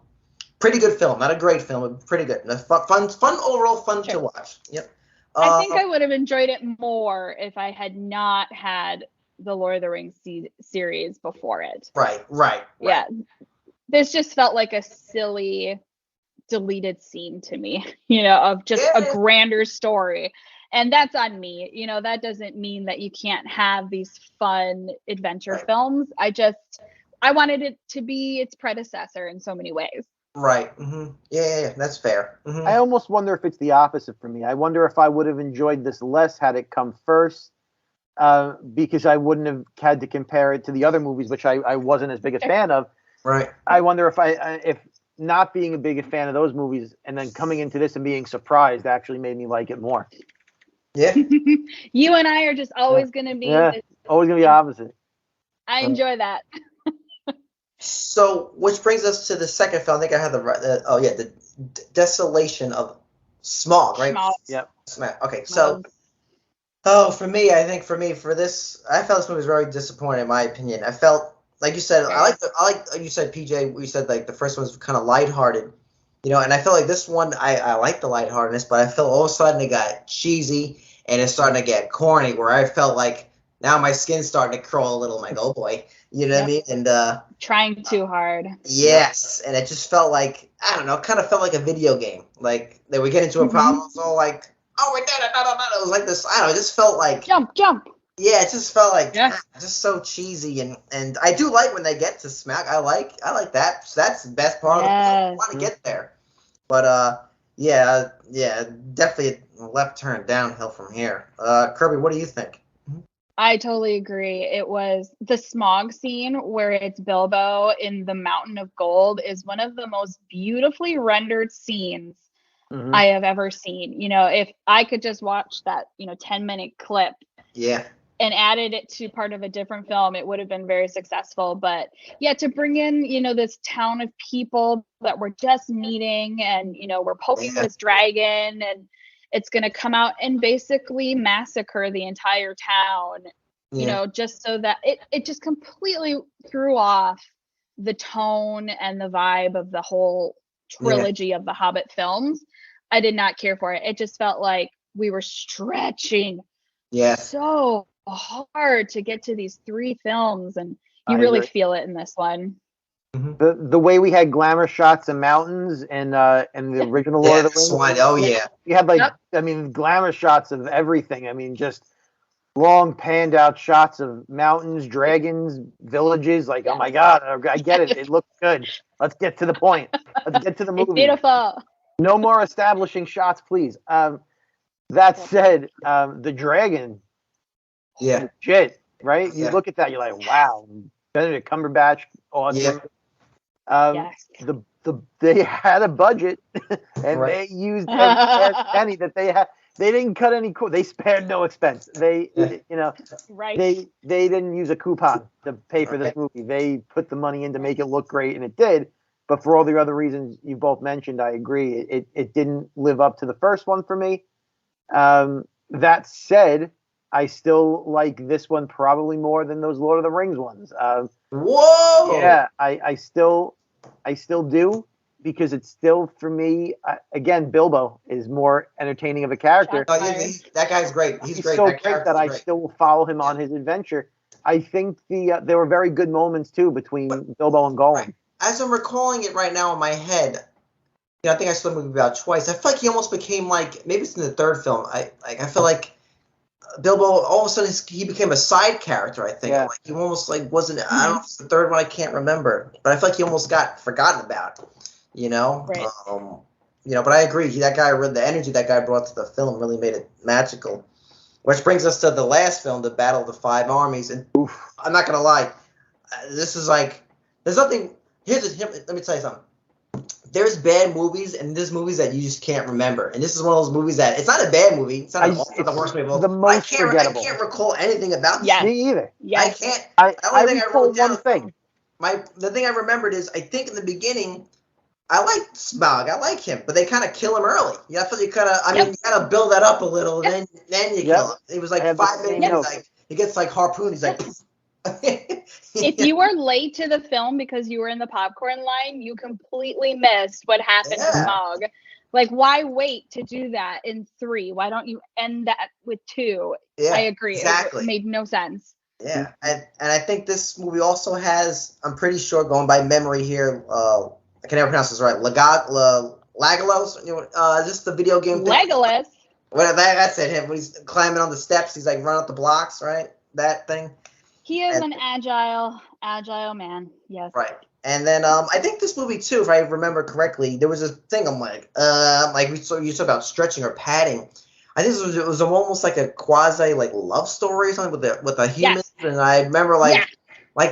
Pretty good film. Not a great film, but pretty good. Fun overall, fun to watch. Yep. I think I would have enjoyed it more if I had not had the Lord of the Rings series before it. Right. Yeah. This just felt like a silly deleted scene to me, of just a grander story. And that's on me. That doesn't mean that you can't have these fun adventure films. I wanted it to be its predecessor in so many ways. Right. Yeah, that's fair. I almost wonder if it's the opposite for me. I wonder if I would have enjoyed this less had it come first, because I wouldn't have had to compare it to the other movies, which I wasn't as big a fan of. Right. I wonder if not being a big fan of those movies and then coming into this and being surprised actually made me like it more. Yeah. You and I are just always going to be. Always going to be opposite. I enjoy that. So, which brings us to the second film. I think I have the Desolation of Smaug, right? Smaug. Yep. Okay, so, for this, I felt this movie was very disappointing in my opinion. I felt, like you said, I like you said, PJ, we said like the first one was kind of lighthearted, and I felt like this one, I like the lightheartedness, but I felt all of a sudden it got cheesy and it's starting to get corny, where I felt like now my skin's starting to crawl a little. I'm like, oh boy. You know what I mean? And trying too hard. Yes, and it just felt like, I don't know, it kind of felt like a video game. Like they would get into a problem, so like, oh, we did it, no. It was like this. I don't know. It just felt like jump. Yeah, it just felt like just so cheesy, and I do like when they get to Smaug. I like that. So that's the best part of the film. I want to get there, but yeah, definitely left turn downhill from here. Kirby, what do you think? I totally agree. It was the Smaug scene where it's Bilbo in the Mountain of Gold is one of the most beautifully rendered scenes I have ever seen. If I could just watch that, 10-minute clip and added it to part of a different film, it would have been very successful. But yeah, to bring in, this town of people that we're just meeting and, we're poking this dragon and it's going to come out and basically massacre the entire town, just so that it just completely threw off the tone and the vibe of the whole trilogy of the Hobbit films. I did not care for it. It just felt like we were stretching so hard to get to these 3 films, and you really feel it in this one. The way we had glamour shots of mountains and the original Lord of the Rings. Oh yeah. You had glamour shots of everything. I mean, just long panned out shots of mountains, dragons, villages. Like, oh my God, I get it. It looks good. Let's get to the point. Let's get to the movie. It's beautiful. No more establishing shots, please. That said, the dragon, legit, right? You look at that, you're like, wow, Benedict Cumberbatch, awesome. They had a budget, and they used every penny that they had. They didn't cut any. They spared no expense. They didn't use a coupon to pay for this movie. They put the money in to make it look great, and it did. But for all the other reasons you both mentioned, I agree. It didn't live up to the first one for me. That said, I still like this one probably more than those Lord of the Rings ones. Whoa! Yeah, I still do, because it's still, for me, again, Bilbo is more entertaining of a character. Oh, that guy's great. He's great. So great that I still will follow him on his adventure. I think there were very good moments too between Bilbo and Gollum. Right. As I'm recalling it right now in my head, I think I saw the movie about twice. I feel like he almost became like, maybe it's in the third film. I feel like Bilbo, all of a sudden he became a side character. I think like he almost like wasn't. I don't know if it's the third one. I can't remember, but I feel like he almost got forgotten about. Right. But I agree. That guy, the energy that guy brought to the film really made it magical. Which brings us to the last film, the Battle of the Five Armies. And I'm not gonna lie, this is like, there's nothing. Let me tell you something. There's bad movies, and there's movies that you just can't remember. And this is one of those movies that it's not a bad movie. It's not the worst movie. The most forgettable. I can't recall anything about this. Yeah. Me either. I can't. I recall one thing. The thing I remembered is, I think in the beginning, I like Smaug. I like him, but they kind of kill him early. I feel you kind of. I mean, you gotta build that up a little, and then you kill him. It was like 5 minutes. Like he gets like harpooned. He's like. If you were late to the film because you were in the popcorn line, you completely missed what happened to Smaug. Like, why wait to do that in 3? Why don't you end that with 2? Yeah, I agree. Exactly. It made no sense. Yeah, and I think this movie also has, I'm pretty sure, going by memory here, I can never pronounce this right, Legolas? Is this the video game thing? Legolas? Whatever, that's it, him. When he's climbing on the steps, he's like running up the blocks, right? That thing. He is an agile man. Yes. Right. And then I think this movie too, if I remember correctly, there was this thing I'm like you talk about stretching or padding. I think it was almost like a quasi like love story or something with a human. Yes. And I remember like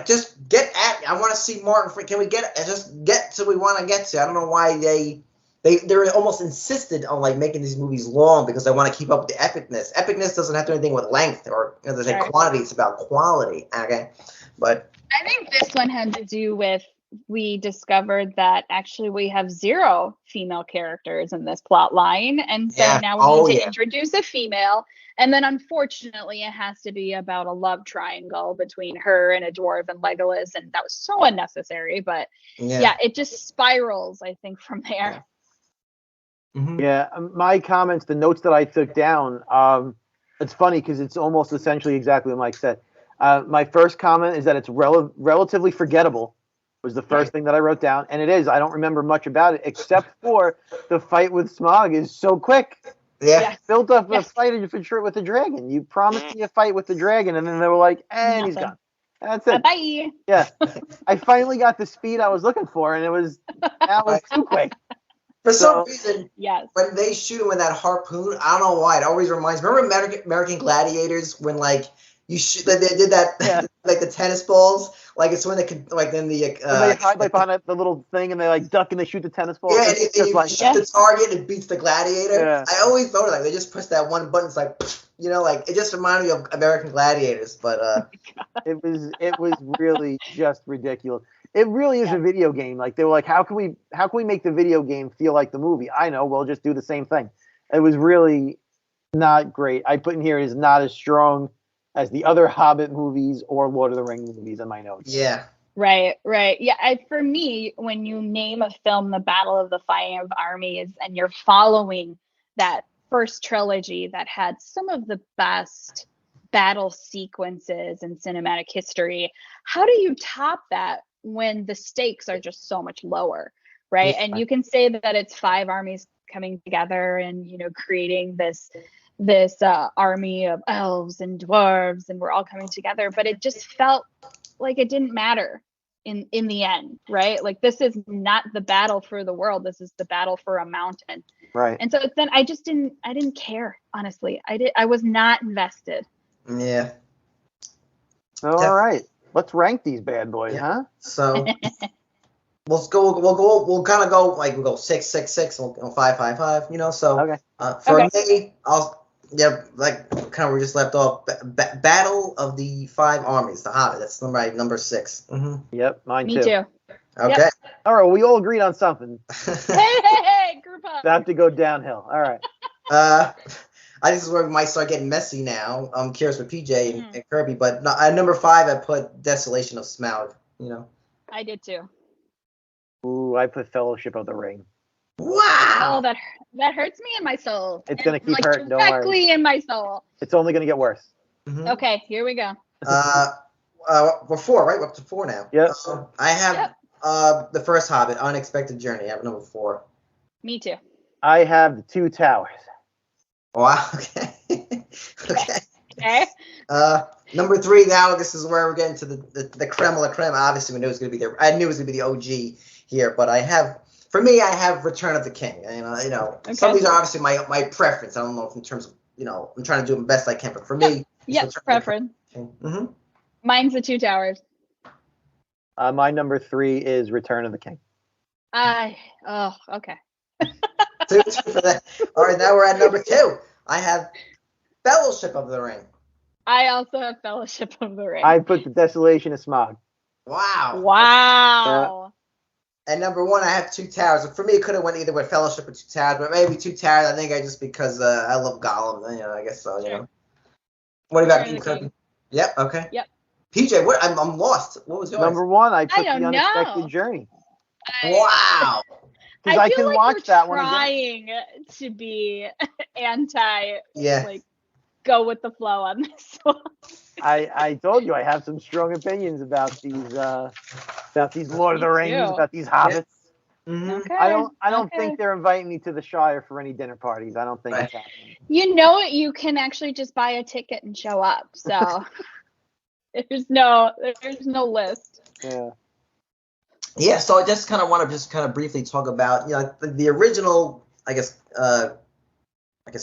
just get at. I want to see Martin. Can we just get to we want to get to? I don't know why they're almost insisted on like making these movies long because they want to keep up with the epicness. Epicness doesn't have to do anything with length or they say quantity. It's about quality. Okay, but I think this one had to do with we discovered that actually we have 0 female characters in this plot line, and so now we need to introduce a female, and then unfortunately it has to be about a love triangle between her and a dwarf and Legolas, and that was so unnecessary. But it just spirals, I think, from there. Mm-hmm. Yeah, my comments, the notes that I took down, it's funny because it's almost essentially exactly what Mike said. My first comment is that it's relatively forgettable, was the first thing that I wrote down, and it is. I don't remember much about it, except for the fight with Smaug is so quick. Yeah. Built up a fight with the dragon. You promised me a fight with the dragon, and then they were like, and he's gone. That's it. Bye. Yeah. I finally got the speed I was looking for, and that was too quick. For some reason, when they shoot him with that harpoon, I don't know why. It always reminds me. Remember American Gladiators when like you shoot? They did that like the tennis balls. Like it's when they could like then the they hide like behind the little thing and they like duck and they shoot the tennis ball. Yeah, and you shoot the target and it beats the gladiator. Yeah. I always thought like they just push that one button. It's like like it just reminded me of American Gladiators. But it was really just ridiculous. It really is a video game. Like they were like, how can we make the video game feel like the movie? I know, we'll just do the same thing. It was really not great. I put in here it is not as strong as the other Hobbit movies or Lord of the Rings movies in my notes. Yeah. Right. Yeah, for me, when you name a film The Battle of the Five Armies and you're following that first trilogy that had some of the best battle sequences in cinematic history, how do you top that when the stakes are just so much lower, right? And you can say that it's 5 armies coming together and creating this this army of elves and dwarves, and we're all coming together, but it just felt like it didn't matter in the end, right? Like, this is not the battle for the world, this is the battle for a mountain. Right. And so then I didn't care, honestly. I was not invested. Yeah. All right. Let's rank these bad boys, Yeah. huh? So we'll kind of go like we'll go 6, 6, 6, and we'll 5, 5, 5. You know, so Okay. for Okay. me, like kind of we just left off. Battle of the Five Armies, The Hobbit. That's number 6. Mm-hmm. Yep, mine Me too. too. Okay. Yep. All right, well, we all agreed on something. Hey, group up. About to go downhill. All right. I think this is where we might start getting messy now. I'm curious with PJ and Kirby, but at number 5, I put Desolation of Smaug. You know. I did too. Ooh, I put Fellowship of the Ring. Wow. Oh, that hurts me in my soul. It's gonna keep like, hurting. Don't worry. Directly in my soul. It's only gonna get worse. Mm-hmm. Okay, here we go. We're 4, right? We're up to 4 now. Yep. I have the first Hobbit, Unexpected Journey. I have number 4. Me too. I have the Two Towers. Wow. Okay. Okay. Okay. Number 3. Now this is where we're getting to the creme de la creme. Obviously, we knew it was going to be I knew it was going to be the OG here, but I have Return of the King. You know, Okay. some of these are obviously my preference. I don't know if in terms of I'm trying to do the best I can, but for me, Yep, preference. Mm-hmm. Mine's the Two Towers. My number 3 is Return of the King. Okay. Two for that. All right, now we're at number 2. I have Fellowship of the Ring. I also have Fellowship of the Ring. I put the Desolation of Smog. Wow. Wow. And number 1, I have Two Towers. For me, it could have went either with Fellowship or Two Towers, but maybe Two Towers. I think just because I love Gollum. You know, I guess so. You know. What about you, Kirby? Yep. Okay. Yep. PJ, what? I'm lost. What was yours? Number 1, I put don't The Unexpected know. Journey. Wow. Because I feel can like watch you're that one again. trying to be anti, Yeah. like, go with the flow on this one. I told you I have some strong opinions about these Lord of the Rings, too. about these hobbits. Mm-hmm. Okay. I don't okay. think they're inviting me to the Shire for any dinner parties. I don't think it's happening. You know it. You can actually just buy a ticket and show up. So there's no list. Yeah. Yeah. So I just kind of want to briefly talk about the original I guess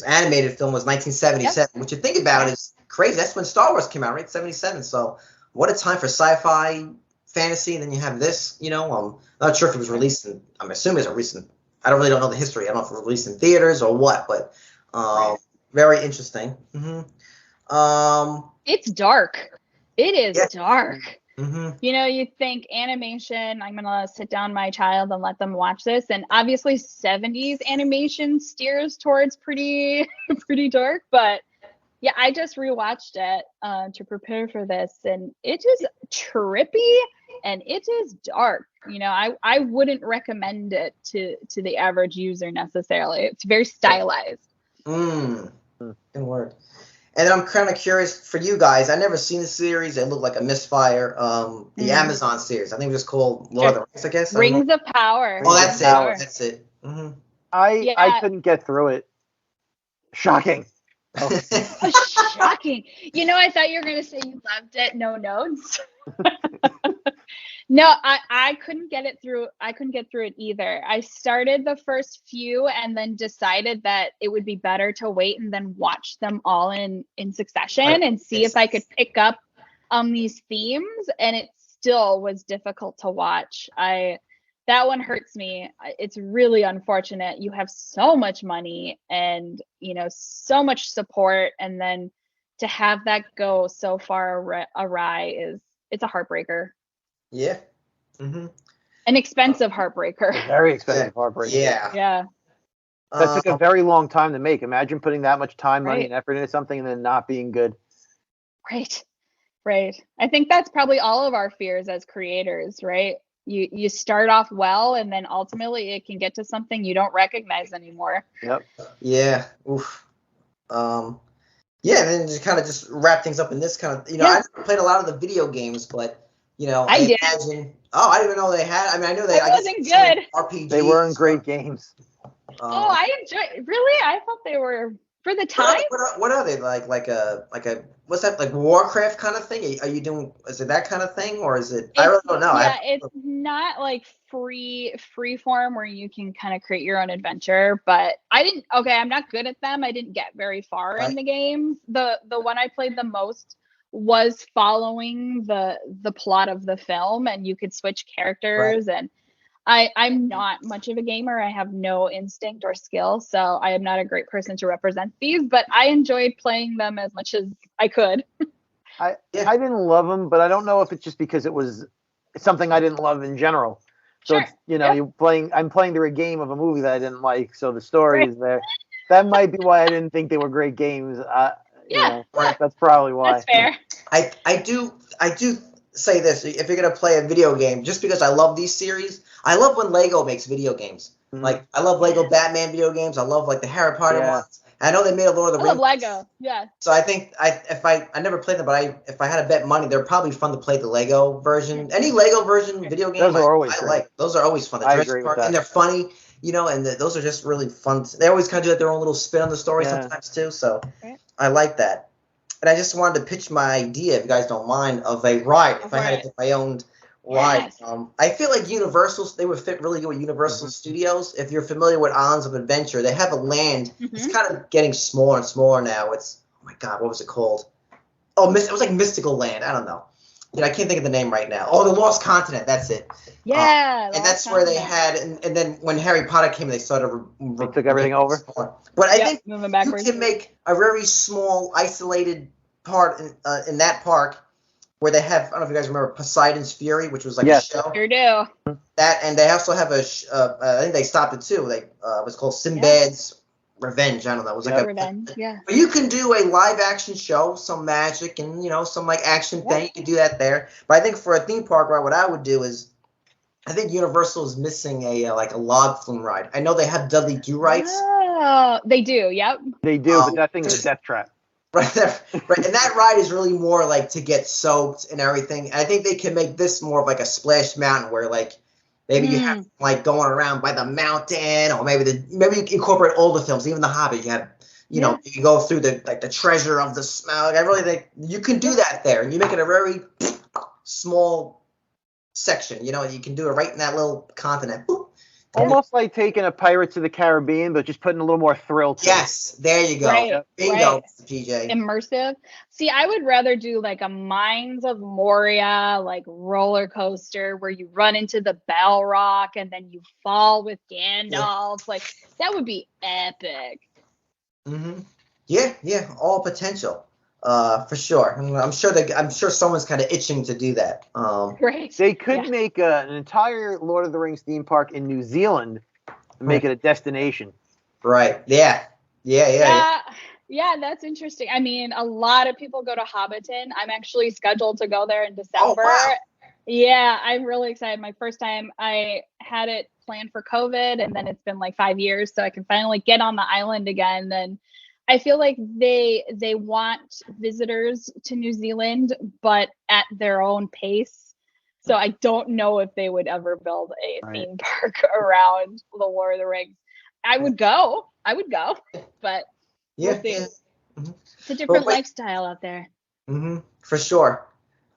animated film was 1977. Yep. Which you think about is crazy. That's when Star Wars came out, right? 77. So what a time for sci-fi, fantasy, and then you have this. You know, I'm not sure if it was released in. I'm assuming it's recent. I don't know the history. I don't know if it was released in theaters or what, but very interesting. Mm-hmm. It's dark. It is dark. Mm-hmm. You know, you think animation, I'm going to sit down my child and let them watch this. And obviously 70s animation steers towards pretty dark. But yeah, I just rewatched it to prepare for this. And it is trippy and it is dark. You know, I wouldn't recommend it to the average user necessarily. It's very stylized. Good word. And then I'm kind of curious for you guys. I never seen the series. It looked like a misfire. The Amazon series. I think it was called Lord of the Rings, I guess. Rings of Power. Oh, that's it. That's it. Mm-hmm. I couldn't get through it. Shocking. Oh. Shocking. You know, I thought you were going to say you loved it. No notes. No, I couldn't get it through. I couldn't get through it either. I started the first few and then decided that it would be better to wait and then watch them all in succession and see if I could pick up on these themes. And it still was difficult to watch. That one hurts me. It's really unfortunate. You have so much money and, you know, so much support. And then to have that go so far awry it's a heartbreaker. Yeah. Mm-hmm. An expensive heartbreaker. A very expensive heartbreaker. Yeah. Yeah. That took a very long time to make. Imagine putting that much time, money, Right. and effort into something and then not being good. Right. I think that's probably all of our fears as creators, right? You start off well and then ultimately it can get to something you don't recognize anymore. Yep. Yeah. Oof. Yeah, and then just wrap things up in this kind of, I never played a lot of the video games, but I did. imagine. Oh, I didn't even know they had. I mean, I knew they. It wasn't good. RPGs. They weren't great games. I enjoyed. Really, I thought they were For the time? What are they like a what's that, like Warcraft kind of thing? Are you doing, is it that kind of thing, or is it? I really don't know. Yeah, it's not like free form where you can kind of create your own adventure. But I'm not good at them. I didn't get very far in the games. The one I played the most was following the plot of the film, and you could switch characters. And I'm not much of a gamer. I have no instinct or skill, so I am not a great person to represent these, but I enjoyed playing them as much as I could. I didn't love them, but I don't know if it's just because it was something I didn't love in general. So it's, I'm playing through a game of a movie that I didn't like, so the story is there. That might be why I didn't think they were great games. That's probably why. That's fair. I do say this: if you're gonna play a video game, just because I love these series, I love when Lego makes video games. Mm-hmm. Like I love Lego Batman video games. I love like the Harry Potter ones. I know they made a Lord of the Rings. I love Lego. Yeah. So I think I never played them, but if I had to bet money, they're probably fun to play the Lego version. Any Lego version video game, those are always I like. Those are always fun. I agree with that. And they're funny, and those are just really fun. They always kind of do like their own little spin on the story sometimes too. So I like that. And I just wanted to pitch my idea, if you guys don't mind, of a ride. If I had to get my own ride, I feel like they would fit really good with Universal Studios. If you're familiar with Islands of Adventure, they have a land. It's kind of getting smaller and smaller now. It's, oh my God, what was it called? Oh, it was like Mystical Land. I don't know. I can't think of the name right now. Oh, the Lost Continent. That's it. Yeah. And that's where they had, and then when Harry Potter came, they started. They took everything over. But I think moving you backwards. can make a very small, isolated part in that park where they have, I don't know if you guys remember Poseidon's Fury, which was like a show. Sure do. That, and they also have I think they stopped it too. It was called Sinbad's Revenge. I don't know. It was like Revenge. Yeah. But you can do a live action show, some magic and some like action thing. You can do that there. But I think for a theme park ride, what I would do is, I think Universal is missing a log flume ride. I know they have Dudley Do Rights. Oh, they do. Yep. They do, but that thing is a death trap. Right, and that ride is really more like to get soaked and everything. And I think they can make this more of like a splash mountain where like maybe you have like going around by the mountain, or maybe you incorporate older films, even The Hobbit. You have you go through the treasure of the smell. Like I really think you can do that there, and you make it a very small section. You can do it right in that little continent. Almost like taking a Pirates of the Caribbean, but just putting a little more thrill to it. Yes, there you go. Right, Bingo, PJ. Immersive. See, I would rather do like a Mines of Moria, like roller coaster where you run into the Balrog and then you fall with Gandalf. Yeah. Like that would be epic. Mm-hmm. Yeah, all potential. For sure. I'm sure someone's kind of itching to do that. Right. They could make an entire Lord of the Rings theme park in New Zealand and make it a destination. Right. Yeah, that's interesting. I mean, a lot of people go to Hobbiton. I'm actually scheduled to go there in December. Oh, wow. Yeah, I'm really excited. My first time, I had it planned for COVID, and then it's been like 5 years, so I can finally get on the island again. And I feel like they want visitors to New Zealand, but at their own pace. So I don't know if they would ever build a theme park around the Lord of the Rings. I would go, but we'll see. Mm-hmm. It's a different lifestyle out there. Mm-hmm, for sure.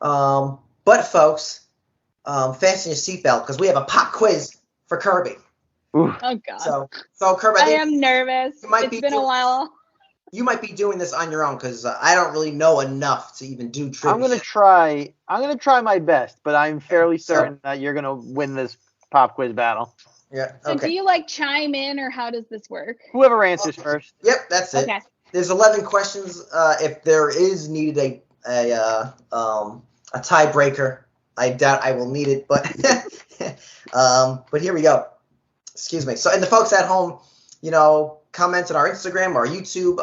But folks, fasten your seatbelt because we have a pop quiz for Kirby. Ooh. Oh God. So Kirby, I am nervous. It's been a while. You might be doing this on your own because I don't really know enough to even do trivia. I'm gonna try my best, but I'm fairly certain that you're gonna win this pop quiz battle. Yeah. So do you chime in, or how does this work? Whoever answers first. Yep, that's it. Okay. There's 11 questions. If there is needed a tiebreaker, I doubt I will need it, but here we go. Excuse me. So, and the folks at home, comment on our Instagram or YouTube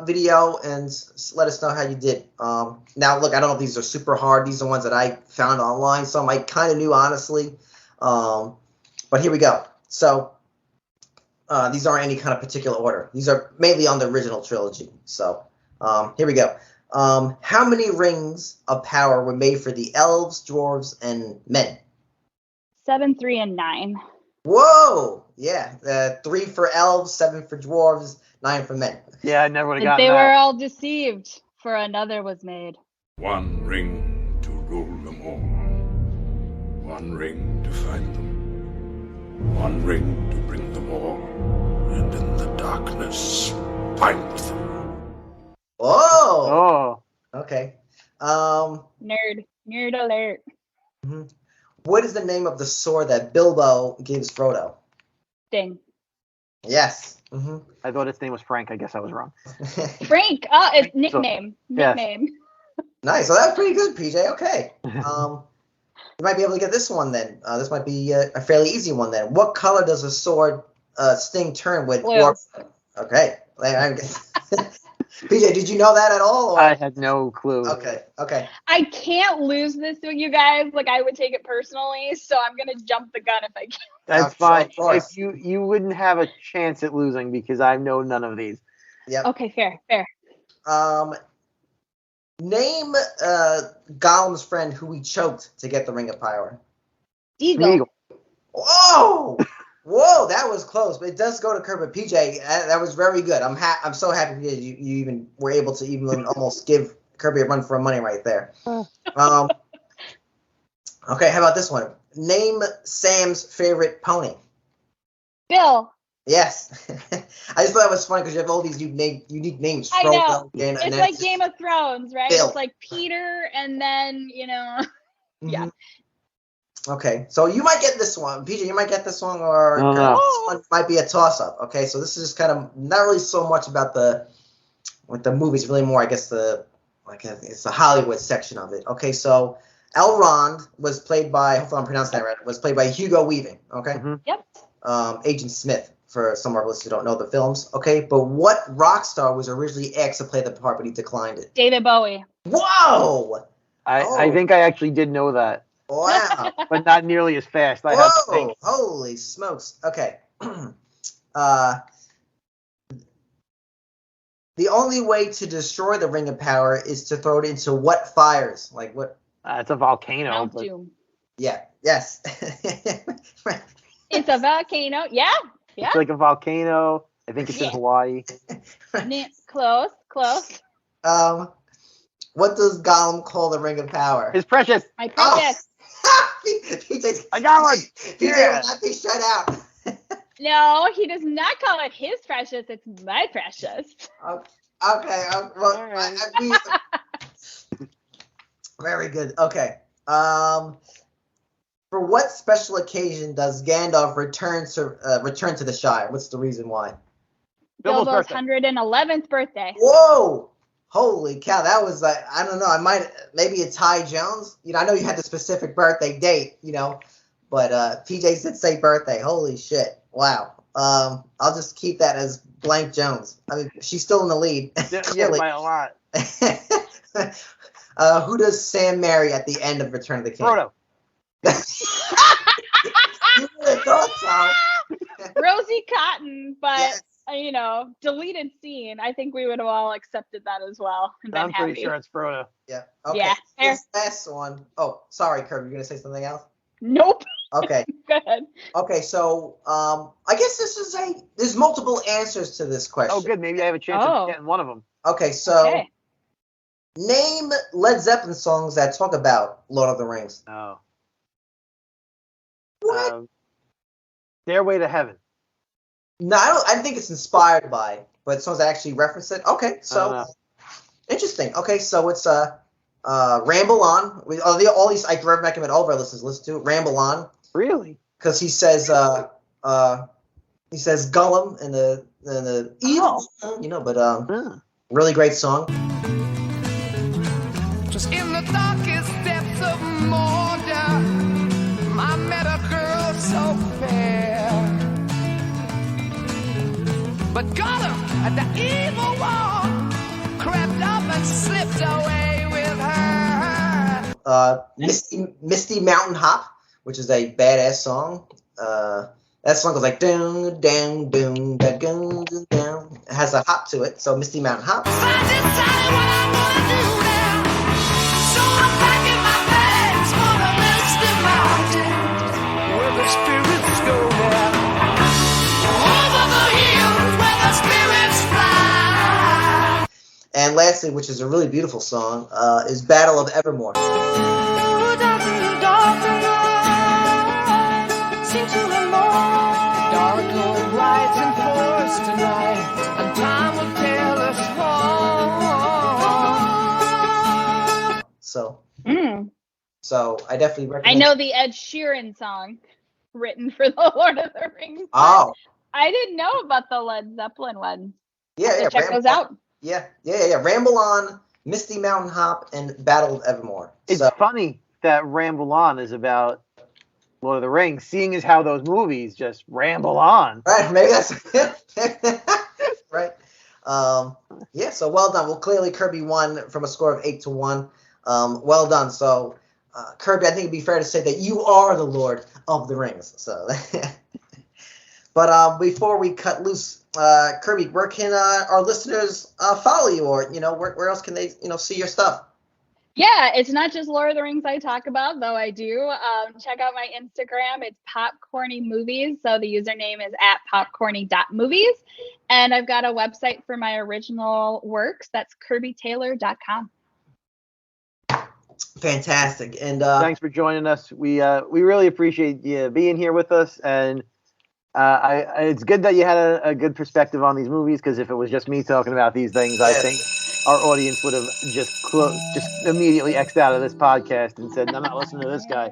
video and let us know how you did. Now, look, I don't know if these are super hard. These are ones that I found online, so I kind of knew, honestly. But here we go. So these aren't any kind of particular order. These are mainly on the original trilogy. So here we go. How many rings of power were made for the elves, dwarves, and men? 7, 3, and 9. Whoa! Yeah, 3 for elves, 7 for dwarves, 9 for men. Yeah, I never would have But gotten they that. were all deceived, for another was made. One ring to rule them all. One ring to find them. One ring to bring them all. And in the darkness, find them. Whoa! Oh, Okay. Nerd alert. What is the name of the sword that Bilbo gives Frodo? Ding. Yes. I thought its name was Frank. I guess I was wrong. Frank. It's nickname. Yes. Nickname. Nice. So that's pretty good, PJ. Okay. You might be able to get this one then. This might be a fairly easy one then. What color does a sword sting turn with? Blue. Okay. PJ, did you know that at all? Or? I had no clue. Okay. I can't lose this with you guys. Like, I would take it personally, so I'm gonna jump the gun if I can. That's Of fine. course. If you wouldn't have a chance at losing because I know none of these. Yep. Okay, fair. Name Gollum's friend who he choked to get the Ring of Power. Eagle. Whoa, that was close, but it does go to Kirby. PJ, that was very good. I'm so happy that you even were able to even almost give Kirby a run for money right there. Okay, how about this one? Name Sam's favorite pony. Bill. Yes. I just thought it was funny because you have all these unique names. I know. And It's like Game of Thrones, right? Bill. It's like Peter, and then yeah. Okay, so you might get this one, PJ. You might get this one, or this one might be a toss-up. Okay, so this is just kind of not really so much about the movies, really more, I guess it's the Hollywood section of it. Okay, so Elrond was played by, hopefully I'm pronouncing that right, was played by Hugo Weaving. Okay. Yep. Agent Smith for some of our listeners who don't know the films. Okay, but what rock star was originally asked to play the part, but he declined it? David Bowie. Whoa! I think I actually did know that. Wow. But not nearly as fast. I have to think. Holy smokes. Okay. The only way to destroy the Ring of Power is to throw it into what fires? Like what? It's a volcano. Mount But Doom. Yeah. Yes. It's a volcano. Yeah. it's like a volcano. I think it's in Hawaii. Close. What does Gollum call the Ring of Power? It's precious. My precious. I got one. PJ Yeah. will not be shut out. No, he does not call it his precious. It's my precious. Okay. Well, All right. very good. Okay. For what special occasion does Gandalf return to the Shire? What's the reason why? Bilbo's Bilbo's birthday. 111th birthday. Whoa! Holy cow! That was like, I don't know. Maybe it's Ty Jones. I know you had the specific birthday date. But PJ did say birthday. Holy shit! Wow. I'll just keep that as blank Jones. I mean, she's still in the lead. Yeah, by a lot. Who does Sam marry at the end of Return of the King? Frodo. You would have thought so. Rosie Cotton, but Yes. Deleted scene. I think we would have all accepted that as well and been I'm happy. pretty sure it's Frodo. Yeah. Okay. Yeah, fair. This last one. Oh, sorry, Kirby. You're gonna say something else? Nope. Okay. Go ahead. Okay. So, I guess there's multiple answers to this question. Oh, good. Maybe I have a chance Oh. of getting one of them. Okay. So, Okay. name Led Zeppelin songs that talk about Lord of the Rings. Oh. What? Stairway to Heaven. No, I think it's inspired by, but songs that actually reference it. Okay, so interesting. Okay, so it's Ramble On. All these I recommend all of our listeners listen to it. Ramble On, Really? because he says Gollum and the evil, but really great song. Just in the darkest depths of Mordor, I met a girl so fair. But Gollum, the evil one, crept up and slipped away with her. Misty Mountain Hop, which is a badass song. That song goes like down, down, down, down, down, down. It has a hop to it, so Misty Mountain Hop. I decided what I'm gonna do now. So I'm packing my bags for the Misty Mountain, where the spirits go now. lastly, which is a really beautiful song, is Battle of Evermore. So I definitely recommend. I know the Ed Sheeran song written for the Lord of the Rings. Oh. I didn't know about the Led Zeppelin one. Yeah. Check those out. Yeah. Ramble On, Misty Mountain Hop, and Battle of Evermore. It's funny that Ramble On is about Lord of the Rings, seeing as how those movies just ramble on. Right, maybe that's right. Yeah, so well done. Well, clearly Kirby won from a score of 8-1. Well done. So, Kirby, I think it'd be fair to say that you are the Lord of the Rings. So, but before we cut loose, Kirby, where can our listeners follow you, or where else can they see your stuff? Yeah, it's not just Lord of the Rings I talk about, though I do. Check out my Instagram. It's Popcorny Movies. So the username is @popcorny.movies. And I've got a website for my original works. That's kirbytaylor.com. Fantastic. And thanks for joining us. We really appreciate you being here with us. And it's good that you had a good perspective on these movies, because if it was just me talking about these things, I think our audience would have just immediately X'd out of this podcast and said, I'm not listening to this guy.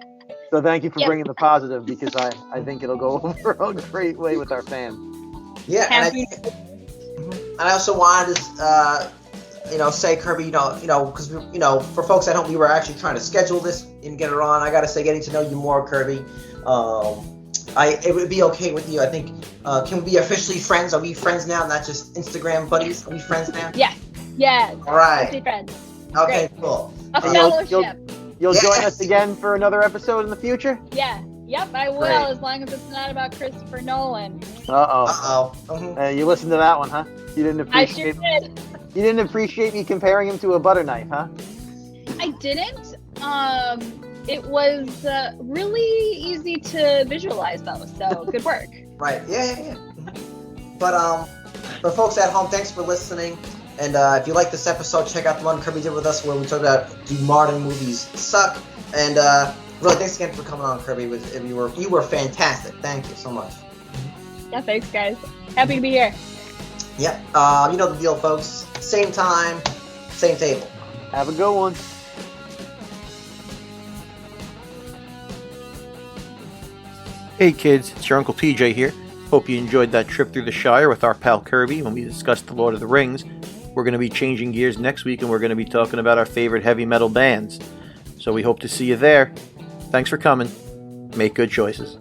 So thank you for bringing the positive, because I think it'll go over a great way with our fans. Yeah, and I also wanted to, say, Kirby, because for folks at home, we were actually trying to schedule this and get it on. I got to say, getting to know you more, Kirby. It would be okay with you. I think. Can we be officially friends? Are we friends now, not just Instagram buddies? Are we friends now? Yes. All right. Friends. Okay, great. cool. A fellowship. You'll join us again for another episode in the future? Yeah. Yep, I will, as long as it's not about Christopher Nolan. You listened to that one, huh? You didn't appreciate. I sure did. You didn't appreciate me comparing him to a butter knife, huh? I didn't. It was really easy to visualize, though. So good work. Right. Yeah. But for folks at home, thanks for listening. And if you like this episode, check out the one Kirby did with us, where we talked about do modern movies suck. And really, thanks again for coming on, Kirby. You were fantastic. Thank you so much. Yeah, thanks, guys. Happy to be here. Yep. You know the deal, folks. Same time, same table. Have a good one. Hey kids, it's your Uncle PJ here. Hope you enjoyed that trip through the Shire with our pal Kirby when we discussed The Lord of the Rings. We're going to be changing gears next week, and we're going to be talking about our favorite heavy metal bands. So we hope to see you there. Thanks for coming. Make good choices.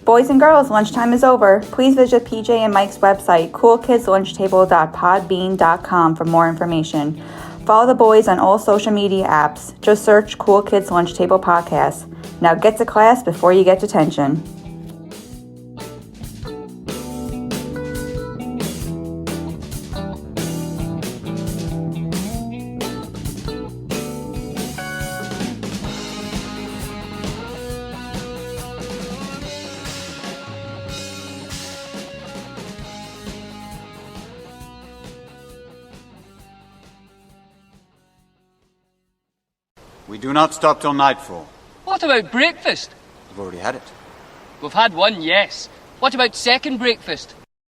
Boys and girls, lunchtime is over. Please visit PJ and Mike's website, coolkidslunchtable.podbean.com, for more information. Follow the boys on all social media apps. Just search Cool Kids Lunch Table Podcast. Now get to class before you get detention. We do not stop till nightfall. What about breakfast? We've already had it. We've had one, yes. What about second breakfast?